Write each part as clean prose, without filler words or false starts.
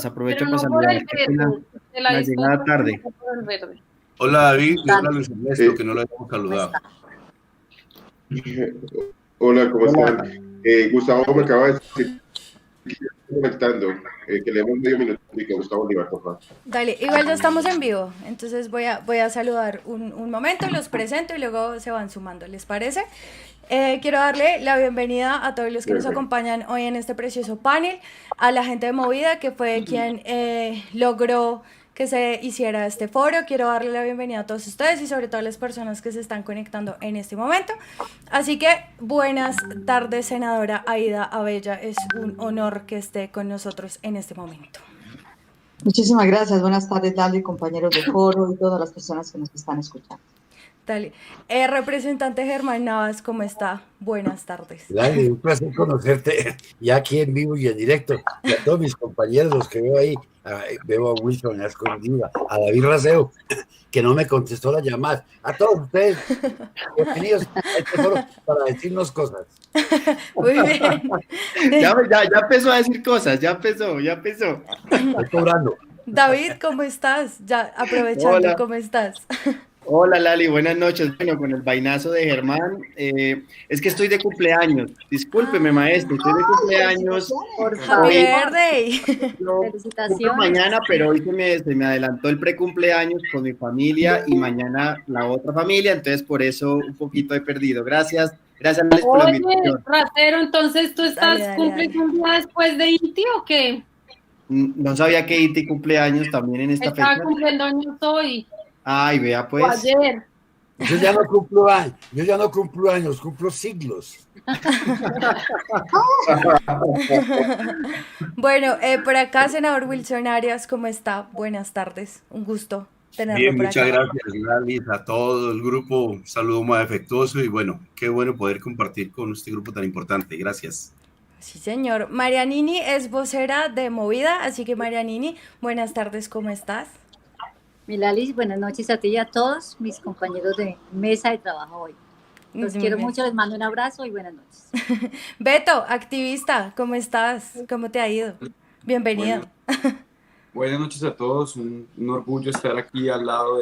Aprovecho Pero para no por saludar. el Qué pena verde, de la la llegada disculpa, tarde. no por el verde. Hola David, y hola Luis Ernesto, que no lo habíamos saludado. Hola, ¿cómo Hola. están? Gustavo me acaba de decir que ya está conectando, que le demos medio minuto y que Gustavo Olivar, por favor. Dale, igual ya estamos en vivo, entonces voy a saludar un momento, los presento y luego se van sumando, ¿les parece? Quiero darle la bienvenida a todos los que nos acompañan hoy en este precioso panel, a la gente de Movida, que fue quien logró que se hiciera este foro. Quiero darle la bienvenida a todos ustedes y sobre todo a las personas que se están conectando en este momento. Así que buenas tardes, senadora Aida Abella, es un honor que esté con nosotros en este momento. Muchísimas gracias. Buenas tardes, Lali, compañeros de foro y todas las personas que nos están escuchando. Dale. Representante Germán Navas, ¿cómo está? Buenas tardes. Lali, un placer conocerte ya aquí en vivo y en directo. Y a todos mis compañeros, los que veo ahí, veo a Wilson escondida, a David Raseo, que no me contestó la llamada. A todos ustedes, bienvenidos a este foro para decirnos cosas. Muy bien. Ya empezó a decir cosas, ya empezó. Estoy cobrando. David, ¿cómo estás? Ya aprovechando, Hola. ¿cómo estás? Hola Lali, buenas noches. Bueno, con el vainazo de Germán, es que estoy de cumpleaños. Discúlpeme, maestro, estoy de cumpleaños. Por Happy favor. birthday. Yo cumplo Felicitaciones. mañana, pero hoy se me adelantó el precumpleaños con mi familia y mañana la otra familia, entonces por eso un poquito he perdido. Gracias Lali, por la Oye, invitación. Ratero, entonces tú estás Dale, cumples dale. un día después de Inti o qué? No sabía que Iti cumpleaños también en esta Estaba fecha. cumpliendo años hoy Ay, vea o pues. ayer. Yo ya no cumplo años, cumplo siglos. Bueno, por acá, senador Wilson Arias, ¿cómo está? Buenas tardes, un gusto tenerlo Bien, por muchas acá. gracias Lali, a todo el grupo, un saludo más afectuoso y bueno, qué bueno poder compartir con este grupo tan importante. Gracias. Sí, señor. Marianini es vocera de Movida, así que Marianini, buenas tardes, ¿cómo estás? Milali, buenas noches a ti y a todos mis compañeros de mesa de trabajo hoy. Los Muy quiero bien. mucho, les mando un abrazo y buenas noches. Beto, activista, ¿cómo estás? ¿Cómo te ha ido? Bienvenido. Buenas noches a todos, un orgullo estar aquí al lado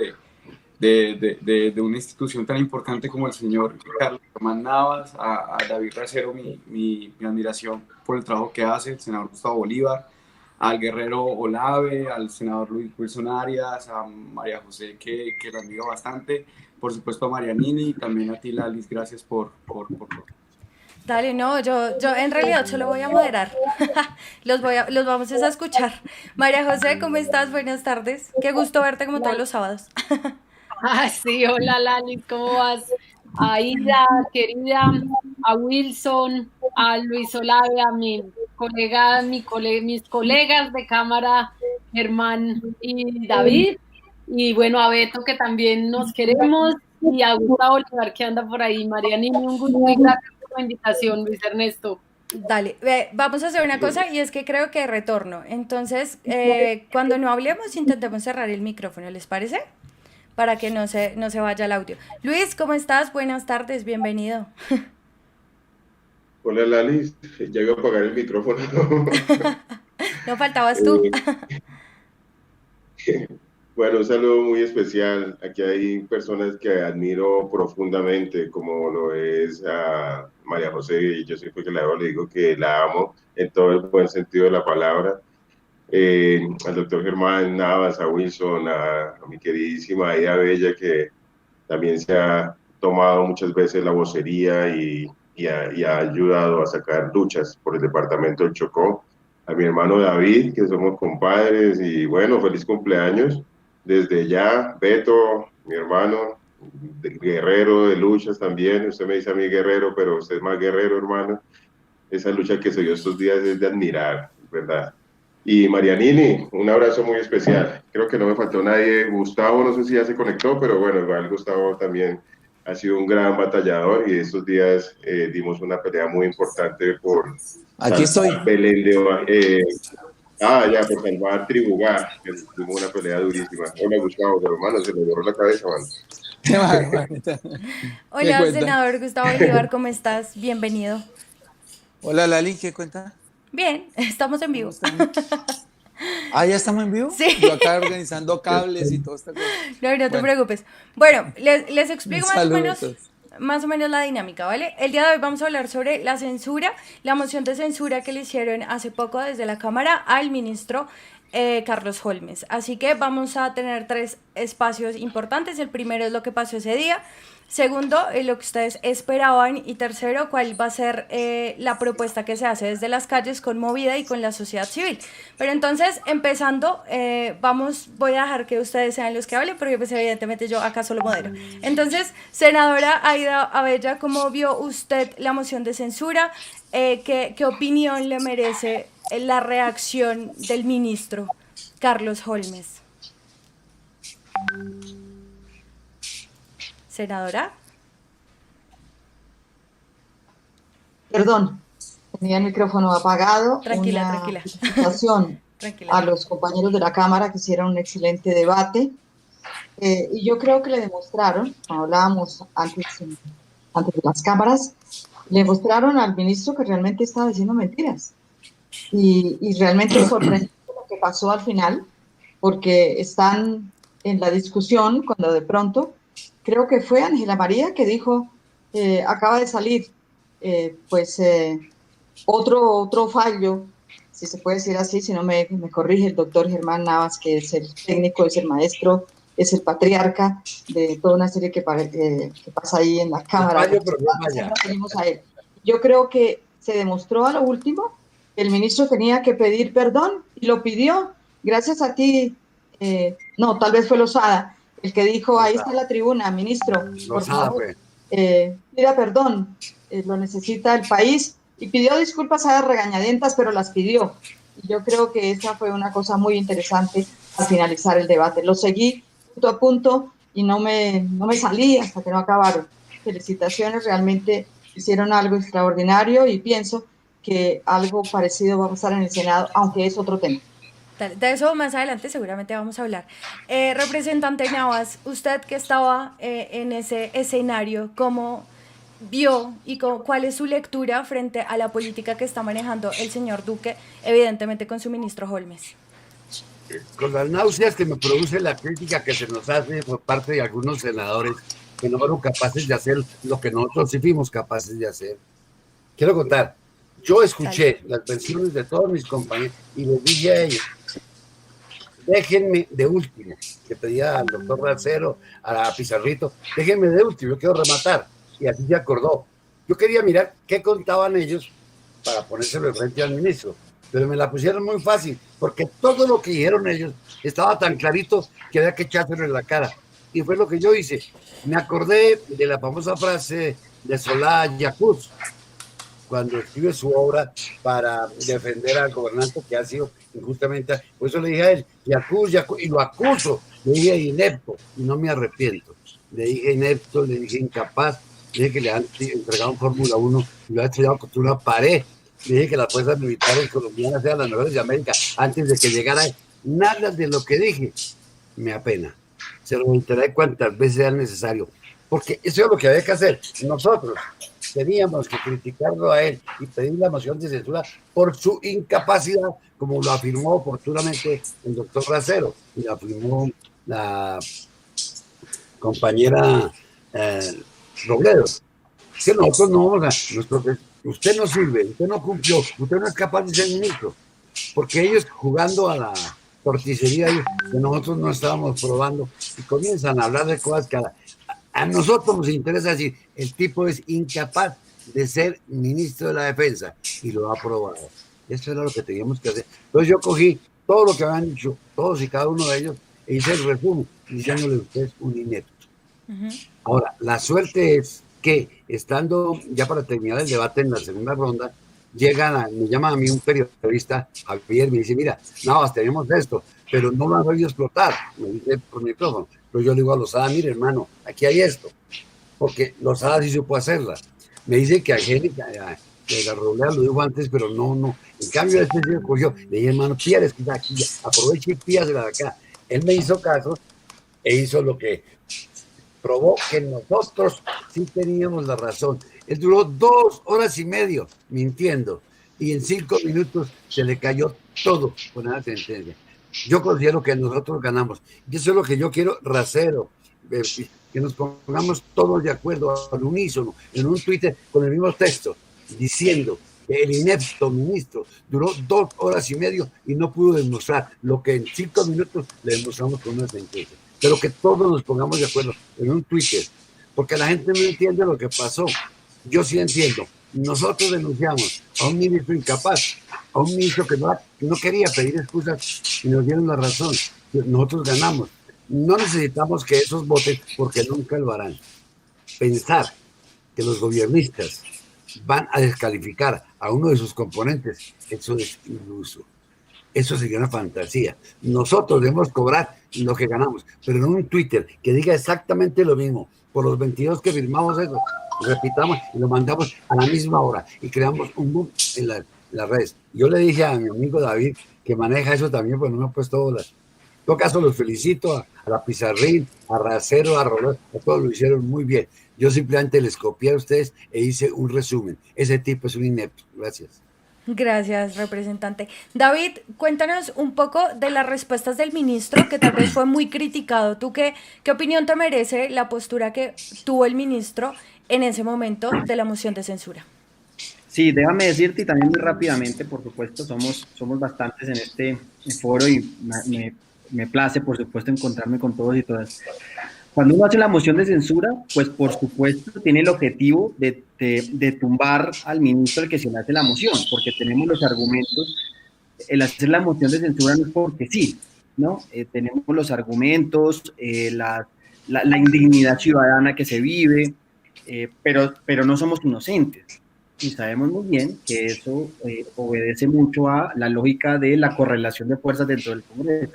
de una institución tan importante como el señor Carlos Germán Navas, a David Racero, mi admiración por el trabajo que hace, el senador Gustavo Bolívar, al guerrero Olave, al senador Luis Wilson Arias, a María José, que la admiro bastante, por supuesto a Marianini y también a ti, Lalis, gracias por Dale, no, yo en realidad solo voy a moderar. Los vamos a escuchar. María José, ¿cómo estás? Buenas tardes. Qué gusto verte como todos los sábados. Ah, sí, hola Lali, ¿cómo vas? A Ida, querida, a Wilson, a Luis Olave, a mi colega, mis colegas de cámara, Germán y David, y bueno, a Beto, que también nos queremos, y a Gustavo Olivar, que anda por ahí. Marianini, un gusto y gracias por la invitación, Luis Ernesto. Dale, vamos a hacer una cosa y es que creo que retorno. Entonces, cuando no hablemos, intentemos cerrar el micrófono, ¿les parece? Para que no se vaya el audio. Luis, ¿cómo estás? Buenas tardes, bienvenido. Hola, Lali, ya iba a apagar el micrófono. No faltabas tú. Bueno, un saludo muy especial. Aquí hay personas que admiro profundamente, como lo es a María José, y yo siempre que la veo le digo que la amo en todo el buen sentido de la palabra. Al doctor Germán Navas, a Wilson, a mi queridísima Aida Bella, que también se ha tomado muchas veces la vocería y ha ayudado a sacar luchas por el departamento del Chocó. A mi hermano David, que somos compadres, y bueno, feliz cumpleaños. Desde ya, Beto, mi hermano, guerrero de luchas también. Usted me dice a mí guerrero, pero usted es más guerrero, hermano. Esa lucha que se dio estos días es de admirar, ¿verdad? Y Marianini, un abrazo muy especial. Creo que no me faltó nadie. Gustavo, no sé si ya se conectó, pero bueno, igual Gustavo también ha sido un gran batallador y estos días dimos una pelea muy importante por Aquí estoy. Belén por salvar Tribugá, que tuvimos una pelea durísima. Hola Gustavo, hermano, se me borró la cabeza, mano. Hola, senador Gustavo Bolívar, ¿cómo estás? Bienvenido. Hola Lali, ¿qué cuenta? Bien, estamos en vivo. Ah, ¿ya estamos en vivo? Sí. Yo acá organizando cables y todo esta cosa. No te preocupes. Bueno, les explico más o menos la dinámica, ¿vale? El día de hoy vamos a hablar sobre la censura, la moción de censura que le hicieron hace poco desde la Cámara al ministro Carlos Holmes. Así que vamos a tener 3 espacios importantes. El primero es lo que pasó ese día. Segundo, lo que ustedes esperaban. Y tercero, cuál va a ser la propuesta que se hace desde las calles con Movida y con la sociedad civil. Pero entonces, empezando, voy a dejar que ustedes sean los que hablen, porque pues evidentemente yo acá solo modero. Entonces, senadora Aida Abella, ¿cómo vio usted la moción de censura? ¿Qué opinión le merece la reacción del ministro Carlos Holmes? Senadora. Perdón, tenía el micrófono apagado. Tranquila. Felicitación a los compañeros de la Cámara que hicieron un excelente debate. Y yo creo que le demostraron, como hablábamos antes de las cámaras, le demostraron al ministro que realmente estaba diciendo mentiras. Y realmente es sorprendente lo que pasó al final, porque están en la discusión cuando de pronto, creo que fue Ángela María que dijo, acaba de salir otro fallo, si se puede decir así, si no me corrige el doctor Germán Navas, que es el técnico, es el maestro, es el patriarca de toda una serie que pasa ahí en la Cámara. Yo creo que se demostró a lo último que el ministro tenía que pedir perdón y lo pidió. Gracias a ti, no, tal vez fue Lozada, el que dijo, ahí está la tribuna, ministro, por favor, pida perdón, lo necesita el país, y pidió disculpas a las regañadientas, pero las pidió. Y yo creo que esa fue una cosa muy interesante al finalizar el debate. Lo seguí punto a punto y no me salí hasta que no acabaron. Felicitaciones, realmente hicieron algo extraordinario y pienso que algo parecido va a pasar en el Senado, aunque es otro tema. De eso más adelante seguramente vamos a hablar. Representante Navas, usted que estaba en ese escenario, ¿cómo vio y cuál es su lectura frente a la política que está manejando el señor Duque, evidentemente con su ministro Holmes? Con las náuseas que me produce la crítica que se nos hace por parte de algunos senadores que no fueron capaces de hacer lo que nosotros sí fuimos capaces de hacer. Quiero contar, yo escuché las versiones de todos mis compañeros y les dije a ellos, déjenme de último, que pedía al doctor Racero, a Pizarrito, déjenme de último, yo quiero rematar. Y así se acordó. Yo quería mirar qué contaban ellos para ponérselo de frente al ministro, pero me la pusieron muy fácil, porque todo lo que dijeron ellos estaba tan clarito que había que echárselo en la cara. Y fue lo que yo hice. Me acordé de la famosa frase de Solá Yacuz, cuando escribe su obra para defender al gobernante que ha sido injustamente, por eso le dije a él, Yacuz, y lo acuso, le dije inepto, y no me arrepiento, le dije inepto, le dije incapaz, le dije que le han entregado un Fórmula 1 y lo ha estrellado contra una pared, le dije que las fuerzas militares colombianas sean las mejores de América antes de que llegara nada de lo que dije, me apena, se lo reiteraré cuantas veces sea necesario, porque eso es lo que había que hacer. Nosotros teníamos que criticarlo a él y pedir la moción de censura por su incapacidad, como lo afirmó oportunamente el doctor Racero y lo afirmó la compañera Robledo. Que nosotros no vamos a... usted no sirve, usted no cumplió, usted no es capaz de ser ministro, porque ellos jugando a la torticería que nosotros no estábamos probando y comienzan a hablar de cosas que a nosotros nos interesa decir, el tipo es incapaz de ser ministro de la defensa y lo ha probado. Eso era lo que teníamos que hacer. Entonces yo cogí todo lo que habían dicho, todos y cada uno de ellos, e hice el resumen, diciéndole usted es un inepto. Ahora, la suerte es que estando ya para terminar el debate en la segunda ronda, me llama a mí un periodista, Javier, me dice, mira, Navas, tenemos esto, pero no lo han podido explotar, me dice por micrófono. Pero yo le digo a Lozada, mire hermano, aquí hay esto, porque Lozada sí supo hacerla. Me dice que Angélica, que la Robledo lo dijo antes, pero no. En cambio, este señor cogió, le dije, hermano, pídales que está aquí, aproveche y pídasela de acá. Él me hizo caso e hizo lo que probó que nosotros sí teníamos la razón. Él duró 2 horas y media mintiendo y en 5 minutos se le cayó todo con esa sentencia. Yo considero que nosotros ganamos. Y eso es lo que yo quiero, Racero, que nos pongamos todos de acuerdo al unísono, en un Twitter con el mismo texto, diciendo que el inepto ministro duró 2 horas y media y no pudo demostrar lo que en 5 minutos le demostramos con una sentencia. Pero que todos nos pongamos de acuerdo en un Twitter, porque la gente no entiende lo que pasó. Yo sí entiendo. Nosotros denunciamos a un ministro incapaz, a un ministro que no quería pedir excusas y nos dieron la razón. Nosotros ganamos. No necesitamos que esos voten porque nunca lo harán. Pensar que los gobiernistas van a descalificar a uno de sus componentes, eso es iluso. Eso sería una fantasía. Nosotros debemos cobrar lo que ganamos, pero en un Twitter que diga exactamente lo mismo, por los 22 que firmamos eso, repitamos y lo mandamos a la misma hora y creamos un boom en las redes. Yo le dije a mi amigo David, que maneja eso también, pues no me ha puesto bolas. En todo caso, los felicito a la Pizarrín, a Racero, a Rolón, a todos lo hicieron muy bien. Yo simplemente les copié a ustedes e hice un resumen. Ese tipo es un inepto. Gracias. Gracias, representante. David, cuéntanos un poco de las respuestas del ministro, que tal vez fue muy criticado. ¿Tú qué opinión te merece la postura que tuvo el ministro en ese momento de la moción de censura? Sí, déjame decirte, y también muy rápidamente, por supuesto, somos bastantes en este foro y me place, por supuesto, encontrarme con todos y todas. Cuando uno hace la moción de censura, pues por supuesto tiene el objetivo de tumbar al ministro al que se le hace la moción, porque tenemos los argumentos. El hacer la moción de censura no es porque sí, ¿no? Tenemos los argumentos, la indignidad ciudadana que se vive, pero no somos inocentes. Y sabemos muy bien que eso obedece mucho a la lógica de la correlación de fuerzas dentro del Congreso.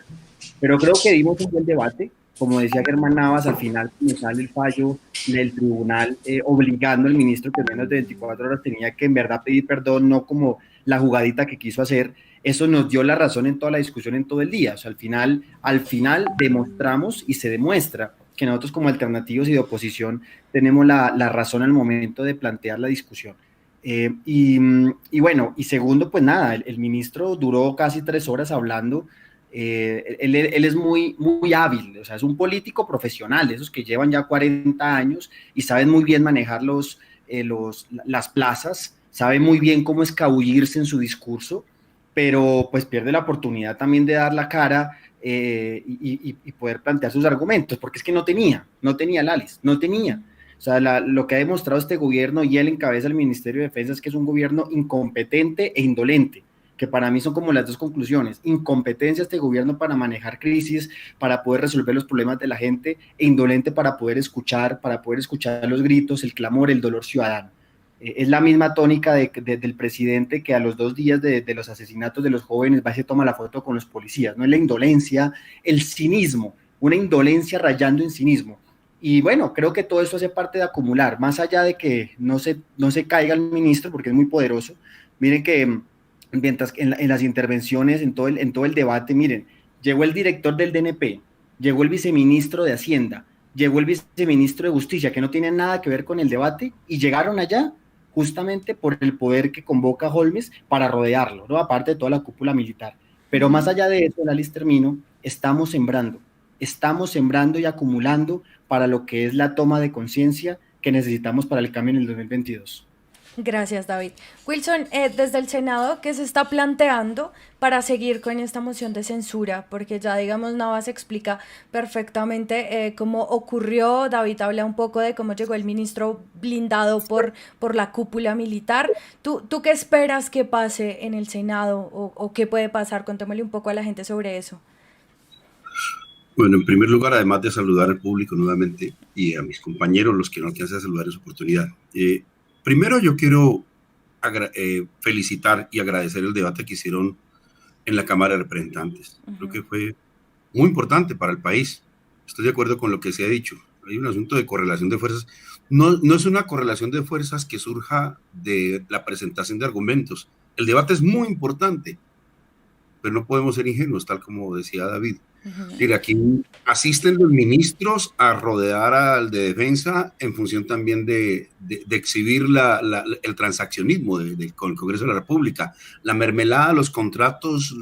Pero creo que dimos un buen debate. Como decía Germán Navas, al final me sale el fallo del tribunal obligando al ministro que en menos de 24 horas tenía que en verdad pedir perdón, no como la jugadita que quiso hacer. Eso nos dio la razón en toda la discusión, en todo el día. O sea, al final demostramos y se demuestra que nosotros como alternativos y de oposición tenemos la razón al momento de plantear la discusión. Y bueno, y segundo, pues nada, el ministro duró casi 3 horas hablando. Él es muy hábil, o sea, es un político profesional, esos que llevan ya 40 años y saben muy bien manejar las plazas, sabe muy bien cómo escabullirse en su discurso, pero pues pierde la oportunidad también de dar la cara y poder plantear sus argumentos, porque es que no tenía Lalis, no tenía. O sea, lo que ha demostrado este gobierno, y él encabeza el Ministerio de Defensa, es que es un gobierno incompetente e indolente, que para mí son como las dos conclusiones: incompetencia este gobierno para manejar crisis, para poder resolver los problemas de la gente, e indolente para poder escuchar los gritos, el clamor, el dolor ciudadano. Es la misma tónica del presidente, que a los 2 días de los asesinatos de los jóvenes va y se toma la foto con los policías, ¿no? Es la indolencia, el cinismo, una indolencia rayando en cinismo. Y bueno, creo que todo eso hace parte de acumular, más allá de que no se caiga el ministro, porque es muy poderoso. Miren que mientras en las intervenciones, en todo el debate, miren, llegó el director del DNP, llegó el viceministro de Hacienda, llegó el viceministro de Justicia, que no tienen nada que ver con el debate, y llegaron allá justamente por el poder que convoca Holmes para rodearlo, ¿no? Aparte de toda la cúpula militar. Pero más allá de eso, Lalis, termino, estamos sembrando y acumulando para lo que es la toma de conciencia que necesitamos para el cambio en el 2022. Gracias, David. Wilson, desde el Senado, ¿qué se está planteando para seguir con esta moción de censura? Porque ya, digamos, Navas explica perfectamente cómo ocurrió. David habla un poco de cómo llegó el ministro blindado por la cúpula militar. ¿Tú qué esperas que pase en el Senado o qué puede pasar? Contémosle un poco a la gente sobre eso. Bueno, en primer lugar, además de saludar al público nuevamente y a mis compañeros, los que no alcancé a saludar en su oportunidad, primero yo quiero felicitar y agradecer el debate que hicieron en la Cámara de Representantes. Creo que fue muy importante para el país. Estoy de acuerdo con lo que se ha dicho. Hay un asunto de correlación de fuerzas. No es una correlación de fuerzas que surja de la presentación de argumentos. El debate es muy importante, pero no podemos ser ingenuos, tal como decía David. Mira, aquí asisten los ministros a rodear al de defensa en función también de exhibir el transaccionismo con el Congreso de la República, la mermelada, los contratos,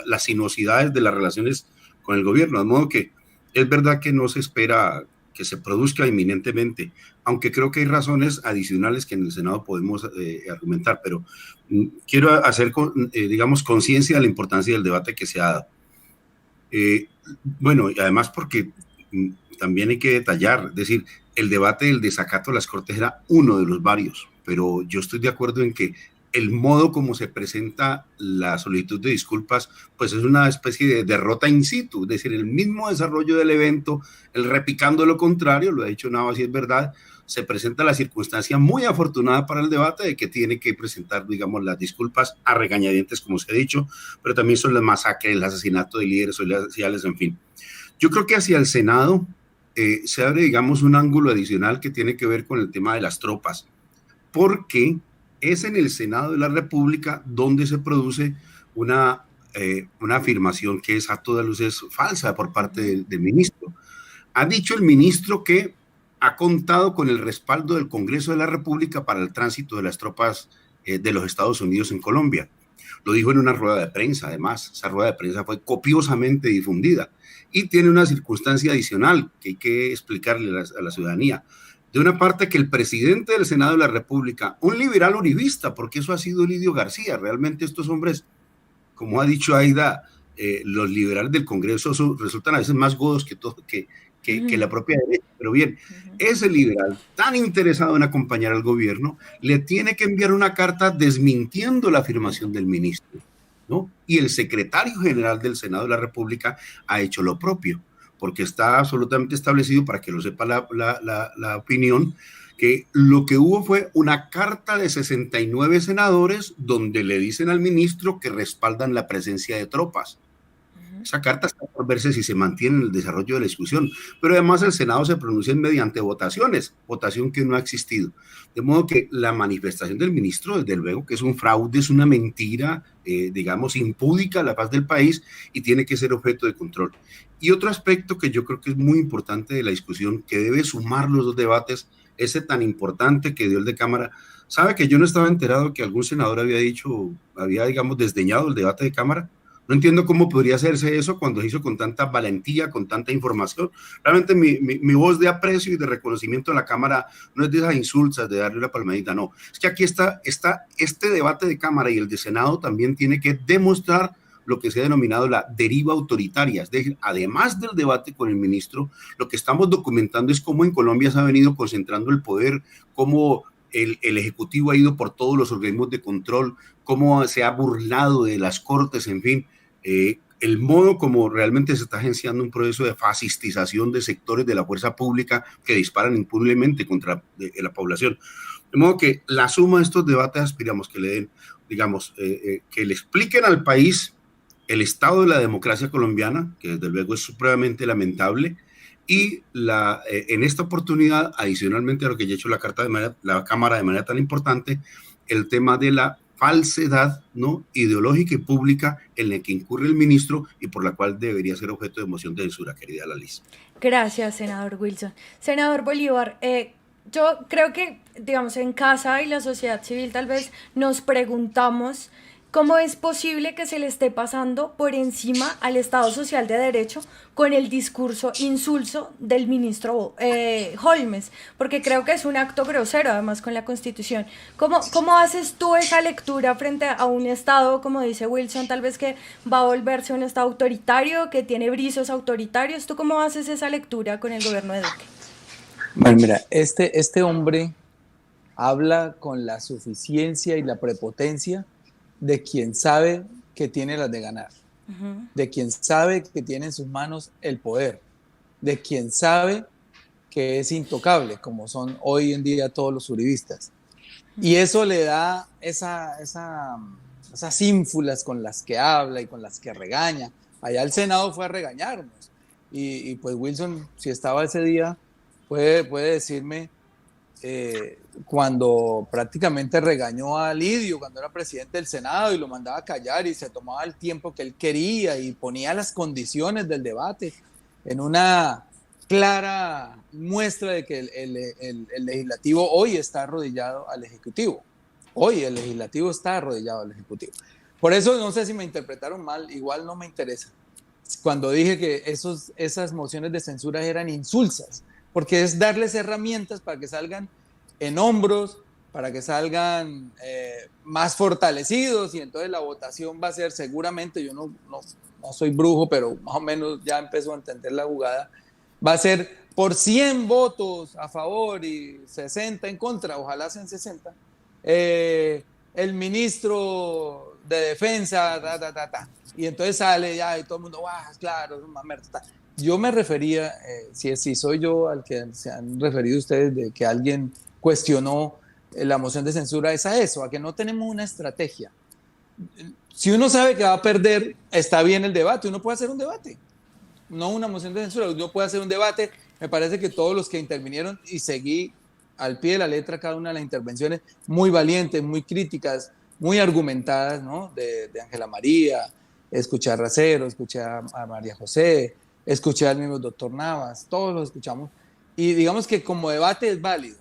las sinuosidades de las relaciones con el gobierno, de modo que es verdad que no se espera que se produzca inminentemente, aunque creo que hay razones adicionales que en el Senado podemos argumentar, pero quiero hacer, digamos, conciencia de la importancia del debate que se ha dado. Bueno, y además porque también hay que detallar, es decir, el debate del desacato a las Cortes era uno de los varios, pero yo estoy de acuerdo en que el modo como se presenta la solicitud de disculpas, pues es una especie de derrota in situ, es decir, el mismo desarrollo del evento, el repicando lo contrario, lo ha dicho Navas y es verdad, se presenta la circunstancia muy afortunada para el debate de que tiene que presentar, digamos, las disculpas a regañadientes, como se ha dicho, pero también son las masacres, el asesinato de líderes sociales, en fin. Yo creo que hacia el Senado se abre, digamos, un ángulo adicional que tiene que ver con el tema de las tropas, porque es en el Senado de la República donde se produce una afirmación que es a todas luces falsa por parte del ministro. Ha dicho el ministro que ha contado con el respaldo del Congreso de la República para el tránsito de las tropas de los Estados Unidos en Colombia. Lo dijo en una rueda de prensa, además, esa rueda de prensa fue copiosamente difundida y tiene una circunstancia adicional que hay que explicarle a la ciudadanía. De una parte, que el presidente del Senado de la República, un liberal uribista, porque eso ha sido Lidio García, realmente estos hombres, como ha dicho Aida, los liberales del Congreso resultan a veces más godos que la propia derecha, pero bien, ese liberal tan interesado en acompañar al gobierno le tiene que enviar una carta desmintiendo la afirmación del ministro, ¿no? Y el secretario general del Senado de la República ha hecho lo propio, porque está absolutamente establecido, para que lo sepa la opinión, que lo que hubo fue una carta de 69 senadores donde le dicen al ministro que respaldan la presencia de tropas. Esa carta está por verse si se mantiene en el desarrollo de la discusión, pero además el Senado se pronuncia mediante votaciones, votación que no ha existido. De modo que la manifestación del ministro, desde luego que es un fraude, es una mentira, digamos, impúdica a la paz del país y tiene que ser objeto de control. Y otro aspecto que yo creo que es muy importante de la discusión, que debe sumar los dos debates, ese tan importante que dio el de Cámara. ¿Sabe que yo no estaba enterado que algún senador había, digamos, desdeñado el debate de Cámara? No entiendo cómo podría hacerse eso cuando se hizo con tanta valentía, con tanta información. Realmente mi voz de aprecio y de reconocimiento a la Cámara no es de esas insultas de darle una palmadita, no. Es que aquí está este debate de Cámara y el de Senado también tiene que demostrar lo que se ha denominado la deriva autoritaria. Es decir, además del debate con el ministro, lo que estamos documentando es cómo en Colombia se ha venido concentrando el poder, cómo el Ejecutivo ha ido por todos los organismos de control, cómo se ha burlado de las Cortes, en fin, el modo como realmente se está agenciando un proceso de fascistización de sectores de la fuerza pública que disparan impunemente contra la población. De modo que la suma de estos debates aspiramos que le den, digamos, que le expliquen al país el estado de la democracia colombiana, que desde luego es supremamente lamentable, y en esta oportunidad, adicionalmente a lo que ya ha hecho la Cámara de manera tan importante, el tema de la falsedad, ¿no?, ideológica y pública en la que incurre el ministro y por la cual debería ser objeto de moción de censura, querida Lalis. Gracias, senador Wilson. Senador Bolívar, yo creo que, digamos, en casa y la sociedad civil tal vez nos preguntamos cómo es posible que se le esté pasando por encima al Estado Social de Derecho con el discurso insulso del ministro Holmes, porque creo que es un acto grosero, además, con la Constitución. ¿Cómo haces tú esa lectura frente a un Estado, como dice Wilson, tal vez que va a volverse un Estado autoritario, que tiene brizos autoritarios? ¿Tú cómo haces esa lectura con el gobierno de Duque? Bueno, mira, este hombre habla con la suficiencia y la prepotencia de quien sabe que tiene las de ganar, de quien sabe que tiene en sus manos el poder, de quien sabe que es intocable, como son hoy en día todos los uribistas. Y eso le da esas ínfulas con las que habla y con las que regaña. Allá el Senado fue a regañarnos. Y pues Wilson, si estaba ese día, puede decirme cuando prácticamente regañó a Lidio cuando era presidente del Senado y lo mandaba a callar y se tomaba el tiempo que él quería y ponía las condiciones del debate en una clara muestra de que el legislativo hoy está arrodillado al ejecutivo. Hoy el legislativo está arrodillado al ejecutivo. Por eso no sé si me interpretaron mal, igual no me interesa. Cuando dije que esas mociones de censura eran insulsas, porque es darles herramientas para que salgan en hombros, para que salgan más fortalecidos, y entonces la votación va a ser seguramente, yo no soy brujo, pero más o menos ya empezó a entender la jugada, va a ser por 100 votos a favor y 60 en contra, ojalá sean 60, el ministro de defensa, y entonces sale ya y todo el mundo, claro, es una merda. Yo me refería, si soy yo al que se han referido ustedes de que alguien cuestionó la moción de censura, es a eso, a que no tenemos una estrategia. Si uno sabe que va a perder, está bien el debate, uno puede hacer un debate, no una moción de censura, uno puede hacer un debate. Me parece que todos los que intervinieron, y seguí al pie de la letra cada una de las intervenciones, muy valientes, muy críticas, muy argumentadas, ¿no? De Ángela María, escuché a Racero, escuché a María José, escuché al mismo doctor Navas, todos los escuchamos, y digamos que como debate es válido,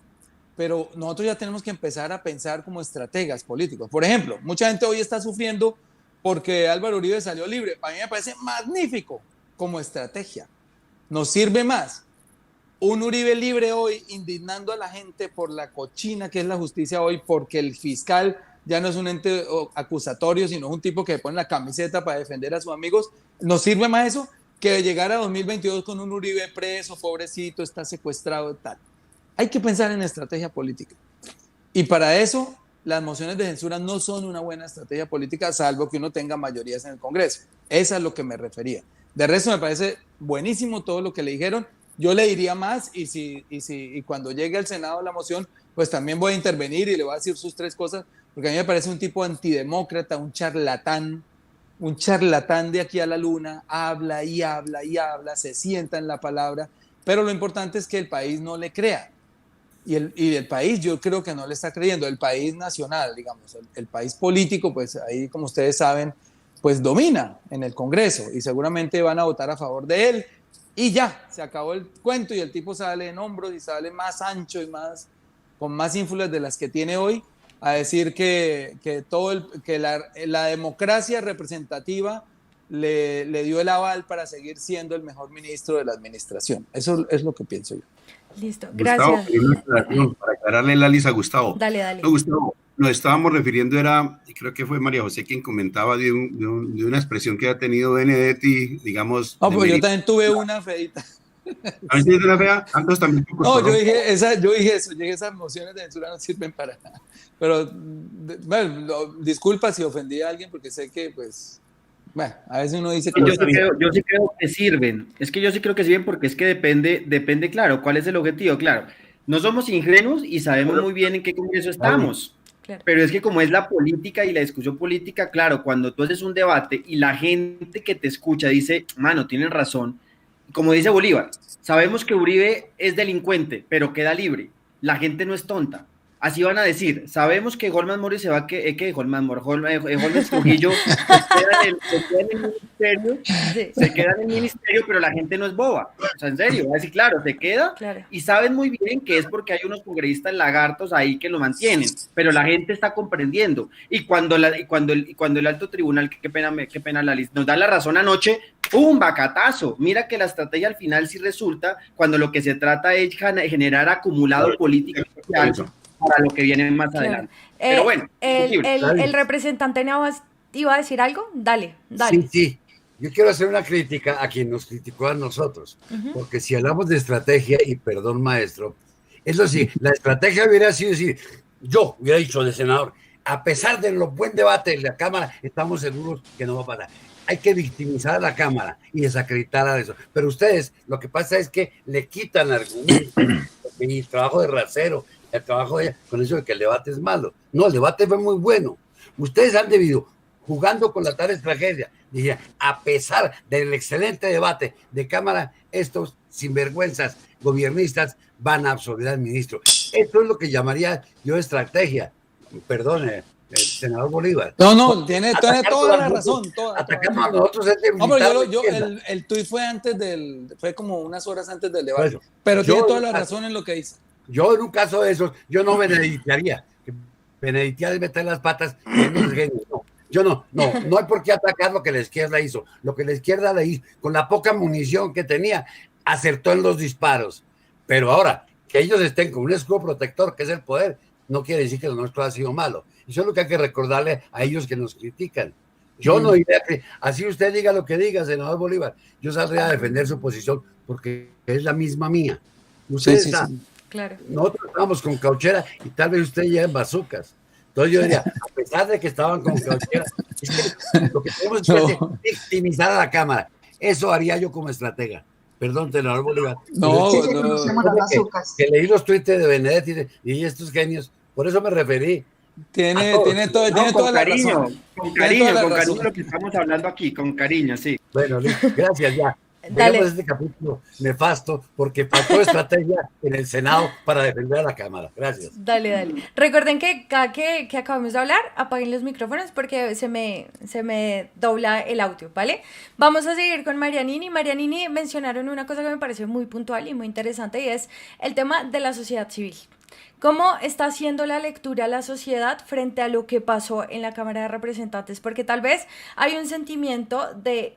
pero nosotros ya tenemos que empezar a pensar como estrategas políticos. Por ejemplo, mucha gente hoy está sufriendo porque Álvaro Uribe salió libre. Para mí me parece magnífico como estrategia. Nos sirve más un Uribe libre hoy indignando a la gente por la cochina que es la justicia hoy, porque el fiscal ya no es un ente acusatorio, sino un tipo que pone la camiseta para defender a sus amigos. Nos sirve más eso que llegar a 2022 con un Uribe preso, pobrecito, está secuestrado, tal. Hay que pensar en estrategia política. Y para eso, las mociones de censura no son una buena estrategia política, salvo que uno tenga mayorías en el Congreso. Esa es a lo que me refería. De resto, me parece buenísimo todo lo que le dijeron. Yo le diría más, y cuando llegue al Senado la moción, pues también voy a intervenir y le voy a decir sus 3 cosas, porque a mí me parece un tipo antidemócrata, un charlatán de aquí a la luna, habla y habla y habla, se sienta en la palabra, pero lo importante es que el país no le crea. Y el país yo creo que no le está creyendo, el país nacional, digamos, el país político, pues ahí como ustedes saben, pues domina en el Congreso y seguramente van a votar a favor de él y ya, se acabó el cuento y el tipo sale en hombros y sale más ancho y con más ínfulas de las que tiene hoy a decir que la democracia representativa le dio el aval para seguir siendo el mejor ministro de la administración. Eso es lo que pienso yo. Listo, gracias. Gustavo, para aclararle la lista a Gustavo. Dale. No, Gustavo, nos estábamos refiriendo, creo que fue María José quien comentaba de una expresión que ha tenido Benedetti, digamos. No, pues yo también tuve una feita. ¿También tienes una fea? Antes también. No, yo dije eso, esas mociones de censura no sirven para nada. Pero, bueno, disculpa si ofendí a alguien porque sé que, pues, bueno, a veces uno dice que... Yo sí creo que sirven. Es que yo sí creo que sirven porque es que depende, claro, cuál es el objetivo, claro. No somos ingenuos y sabemos muy bien en qué congreso estamos. Claro. Pero es que como es la política y la discusión política, claro, cuando tú haces un debate y la gente que te escucha dice, mano, tienen razón, como dice Bolívar, sabemos que Uribe es delincuente, pero queda libre. La gente no es tonta. Así van a decir, sabemos que Holman Morris se va, Holmes Trujillo se queda en el ministerio, pero la gente no es boba. O sea, en serio, va a decir, claro, se queda, claro. Y saben muy bien que es porque hay unos congresistas lagartos ahí que lo mantienen, pero la gente está comprendiendo. Y cuando el alto tribunal, qué pena Lali, nos da la razón anoche, ¡pum! Bacatazo. Mira que la estrategia al final sí resulta cuando lo que se trata es generar acumulado político social para lo que viene más adelante. Pero bueno. El representante Navas iba a decir algo. Dale. Sí. Yo quiero hacer una crítica a quien nos criticó a nosotros, porque si hablamos de estrategia, y perdón maestro, eso sí, la estrategia hubiera sido decir, yo hubiera dicho de senador, a pesar de lo buen debate en la Cámara, estamos seguros que no va a pasar. Hay que victimizar a la Cámara y desacreditar a eso. Pero ustedes, lo que pasa es que le quitan argumentos, y el trabajo de Racero, el trabajo de ella, con eso de que el debate es malo. No, el debate fue muy bueno. Ustedes han debido, jugando con la tal tragedia, dije, a pesar del excelente debate de Cámara, estos sinvergüenzas gobiernistas van a absorber al ministro. Esto es lo que llamaría yo estrategia. Perdone, senador Bolívar. No, tiene toda la razón. Atacamos a nosotros. No, pero el tuit fue fue como unas horas antes del debate. Pero tiene toda la razón en lo que dice. Yo en un caso de esos, yo no benedictaría. Benedictaría es meter las patas. No hay por qué atacar lo que la izquierda hizo. Lo que la izquierda le hizo, con la poca munición que tenía, acertó en los disparos. Pero ahora, que ellos estén con un escudo protector, que es el poder, no quiere decir que lo nuestro ha sido malo. Eso es lo que hay que recordarle a ellos que nos critican. Yo no diría que, así usted diga lo que diga, senador Bolívar, yo saldría a defender su posición porque es la misma mía. Usted está, claro. Nosotros estábamos con cauchera y tal vez usted lleve bazucas. Entonces yo diría, a pesar de que estaban con cauchera, es que lo que tenemos es victimizar a la Cámara. Eso haría yo como estratega. Perdón, senador Bolívar. Que leí los tuits de Benedetti y estos genios, por eso me referí. Tiene toda la razón. Con cariño lo que estamos hablando aquí, con cariño, sí. Bueno, gracias, ya. Dejemos este capítulo nefasto porque faltó estrategia en el Senado para defender a la Cámara. Gracias. Dale. Recuerden que cada que acabamos de hablar, apaguen los micrófonos porque se me dobla el audio, ¿vale? Vamos a seguir con Marianini. Marianini mencionaron una cosa que me pareció muy puntual y muy interesante y es el tema de la sociedad civil. ¿Cómo está haciendo la lectura la sociedad frente a lo que pasó en la Cámara de Representantes? Porque tal vez hay un sentimiento de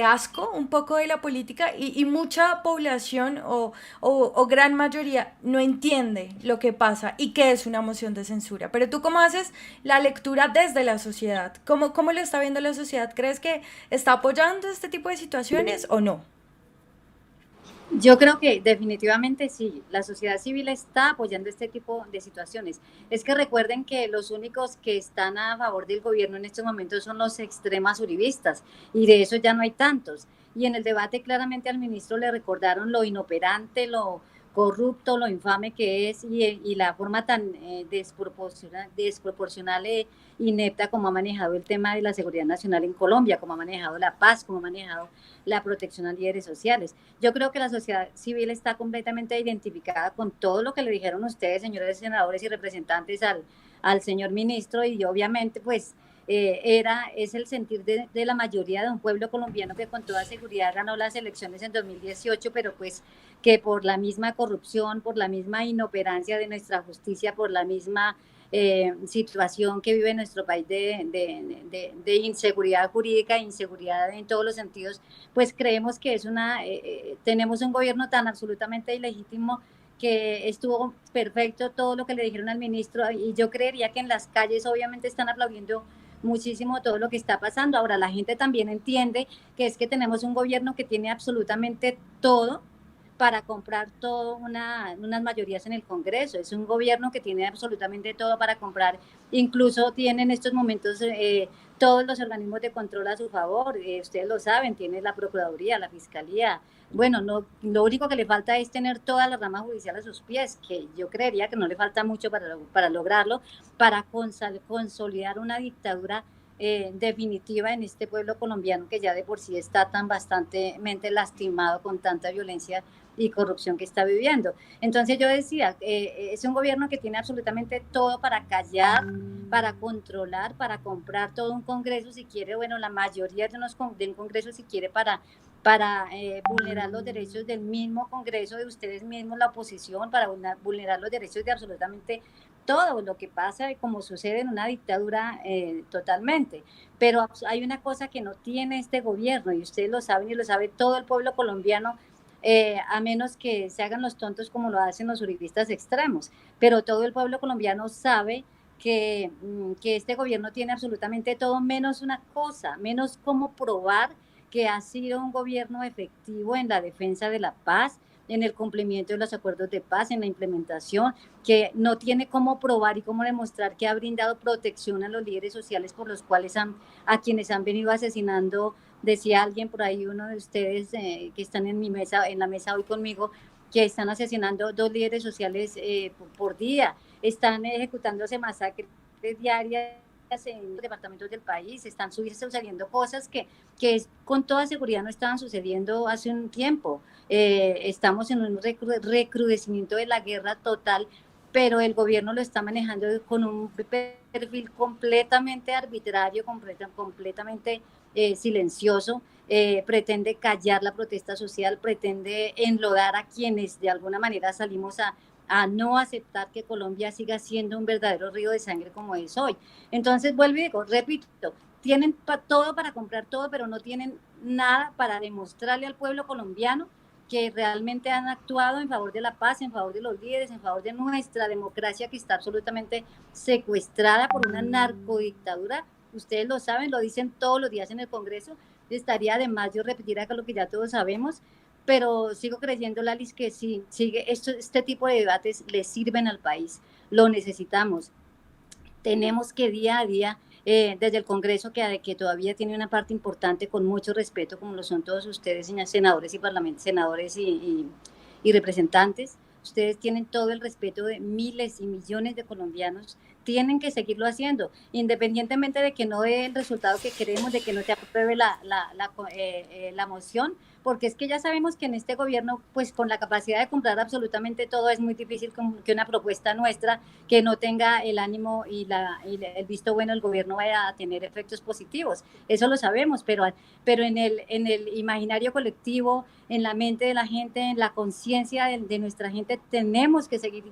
asco un poco de la política y mucha población o gran mayoría no entiende lo que pasa y qué es una moción de censura. Pero tú, ¿cómo haces la lectura desde la sociedad? ¿Cómo lo está viendo la sociedad? ¿Crees que está apoyando este tipo de situaciones o no? Yo creo que definitivamente sí, la sociedad civil está apoyando este tipo de situaciones. Es que recuerden que los únicos que están a favor del gobierno en estos momentos son los extremas uribistas y de eso ya no hay tantos. Y en el debate claramente al ministro le recordaron lo inoperante, lo corrupto, lo infame que es y la forma tan desproporcional e inepta como ha manejado el tema de la seguridad nacional en Colombia, como ha manejado la paz, como ha manejado la protección a líderes sociales. Yo creo que la sociedad civil está completamente identificada con todo lo que le dijeron ustedes, señores senadores y representantes, al señor ministro, y obviamente pues es el sentir de la mayoría de un pueblo colombiano que con toda seguridad ganó las elecciones en 2018, pero pues que por la misma corrupción, por la misma inoperancia de nuestra justicia, por la misma situación que vive nuestro país de inseguridad jurídica, inseguridad en todos los sentidos, pues creemos que tenemos un gobierno tan absolutamente ilegítimo que estuvo perfecto todo lo que le dijeron al ministro, y yo creería que en las calles obviamente están aplaudiendo muchísimo todo lo que está pasando. Ahora la gente también entiende que es que tenemos un gobierno que tiene absolutamente todo para comprar todo, unas mayorías en el Congreso. Es un gobierno que tiene absolutamente todo para comprar, incluso tiene en estos momentos todos los organismos de control a su favor, ustedes lo saben, tiene la Procuraduría, la Fiscalía. Bueno, lo único que le falta es tener toda la rama judicial a sus pies, que yo creería que no le falta mucho para lograrlo, para consolidar una dictadura definitiva en este pueblo colombiano que ya de por sí está tan bastantemente lastimado con tanta violencia y corrupción que está viviendo. Entonces yo decía, es un gobierno que tiene absolutamente todo para callar, para controlar, para comprar todo un Congreso si quiere, bueno, la mayoría de un Congreso si quiere para vulnerar los derechos del mismo Congreso, de ustedes mismos, la oposición, para vulnerar los derechos de absolutamente todo lo que pasa, como sucede en una dictadura totalmente. Pero hay una cosa que no tiene este gobierno, y ustedes lo saben y lo sabe todo el pueblo colombiano, a menos que se hagan los tontos como lo hacen los uribistas extremos, pero todo el pueblo colombiano sabe que este gobierno tiene absolutamente todo, menos una cosa, menos cómo probar que ha sido un gobierno efectivo en la defensa de la paz, en el cumplimiento de los acuerdos de paz, en la implementación, que no tiene cómo probar y cómo demostrar que ha brindado protección a los líderes sociales por los cuales a quienes han venido asesinando. Decía alguien por ahí, uno de ustedes que están en la mesa hoy conmigo, que están asesinando 2 líderes sociales por día, están ejecutándose masacres diarias en los departamentos del país, están sucediendo cosas que con toda seguridad no estaban sucediendo hace un tiempo. Estamos en un recrudecimiento de la guerra total pero el gobierno lo está manejando con un perfil completamente arbitrario, completamente silencioso, pretende callar la protesta social, pretende enlodar a quienes de alguna manera salimos a no aceptar que Colombia siga siendo un verdadero río de sangre como es hoy. Entonces, vuelvo y digo, repito, tienen todo para comprar todo, pero no tienen nada para demostrarle al pueblo colombiano que realmente han actuado en favor de la paz, en favor de los líderes, en favor de nuestra democracia que está absolutamente secuestrada por una narcodictadura. Ustedes lo saben, lo dicen todos los días en el Congreso. Estaría de más yo repetir acá lo que ya todos sabemos, pero sigo creyendo, Lalis, que sí, este tipo de debates le sirven al país, lo necesitamos. Tenemos que día a día, desde el Congreso, que todavía tiene una parte importante con mucho respeto, como lo son todos ustedes, senadores y senadores y representantes, ustedes tienen todo el respeto de miles y millones de colombianos, tienen que seguirlo haciendo, independientemente de que no dé el resultado que queremos, de que no se apruebe la moción, porque es que ya sabemos que en este gobierno, pues con la capacidad de comprar absolutamente todo, es muy difícil que una propuesta nuestra que no tenga el ánimo y el visto bueno del gobierno vaya a tener efectos positivos. Eso lo sabemos, pero en el imaginario colectivo, en la mente de la gente, en la conciencia de nuestra gente, tenemos que seguir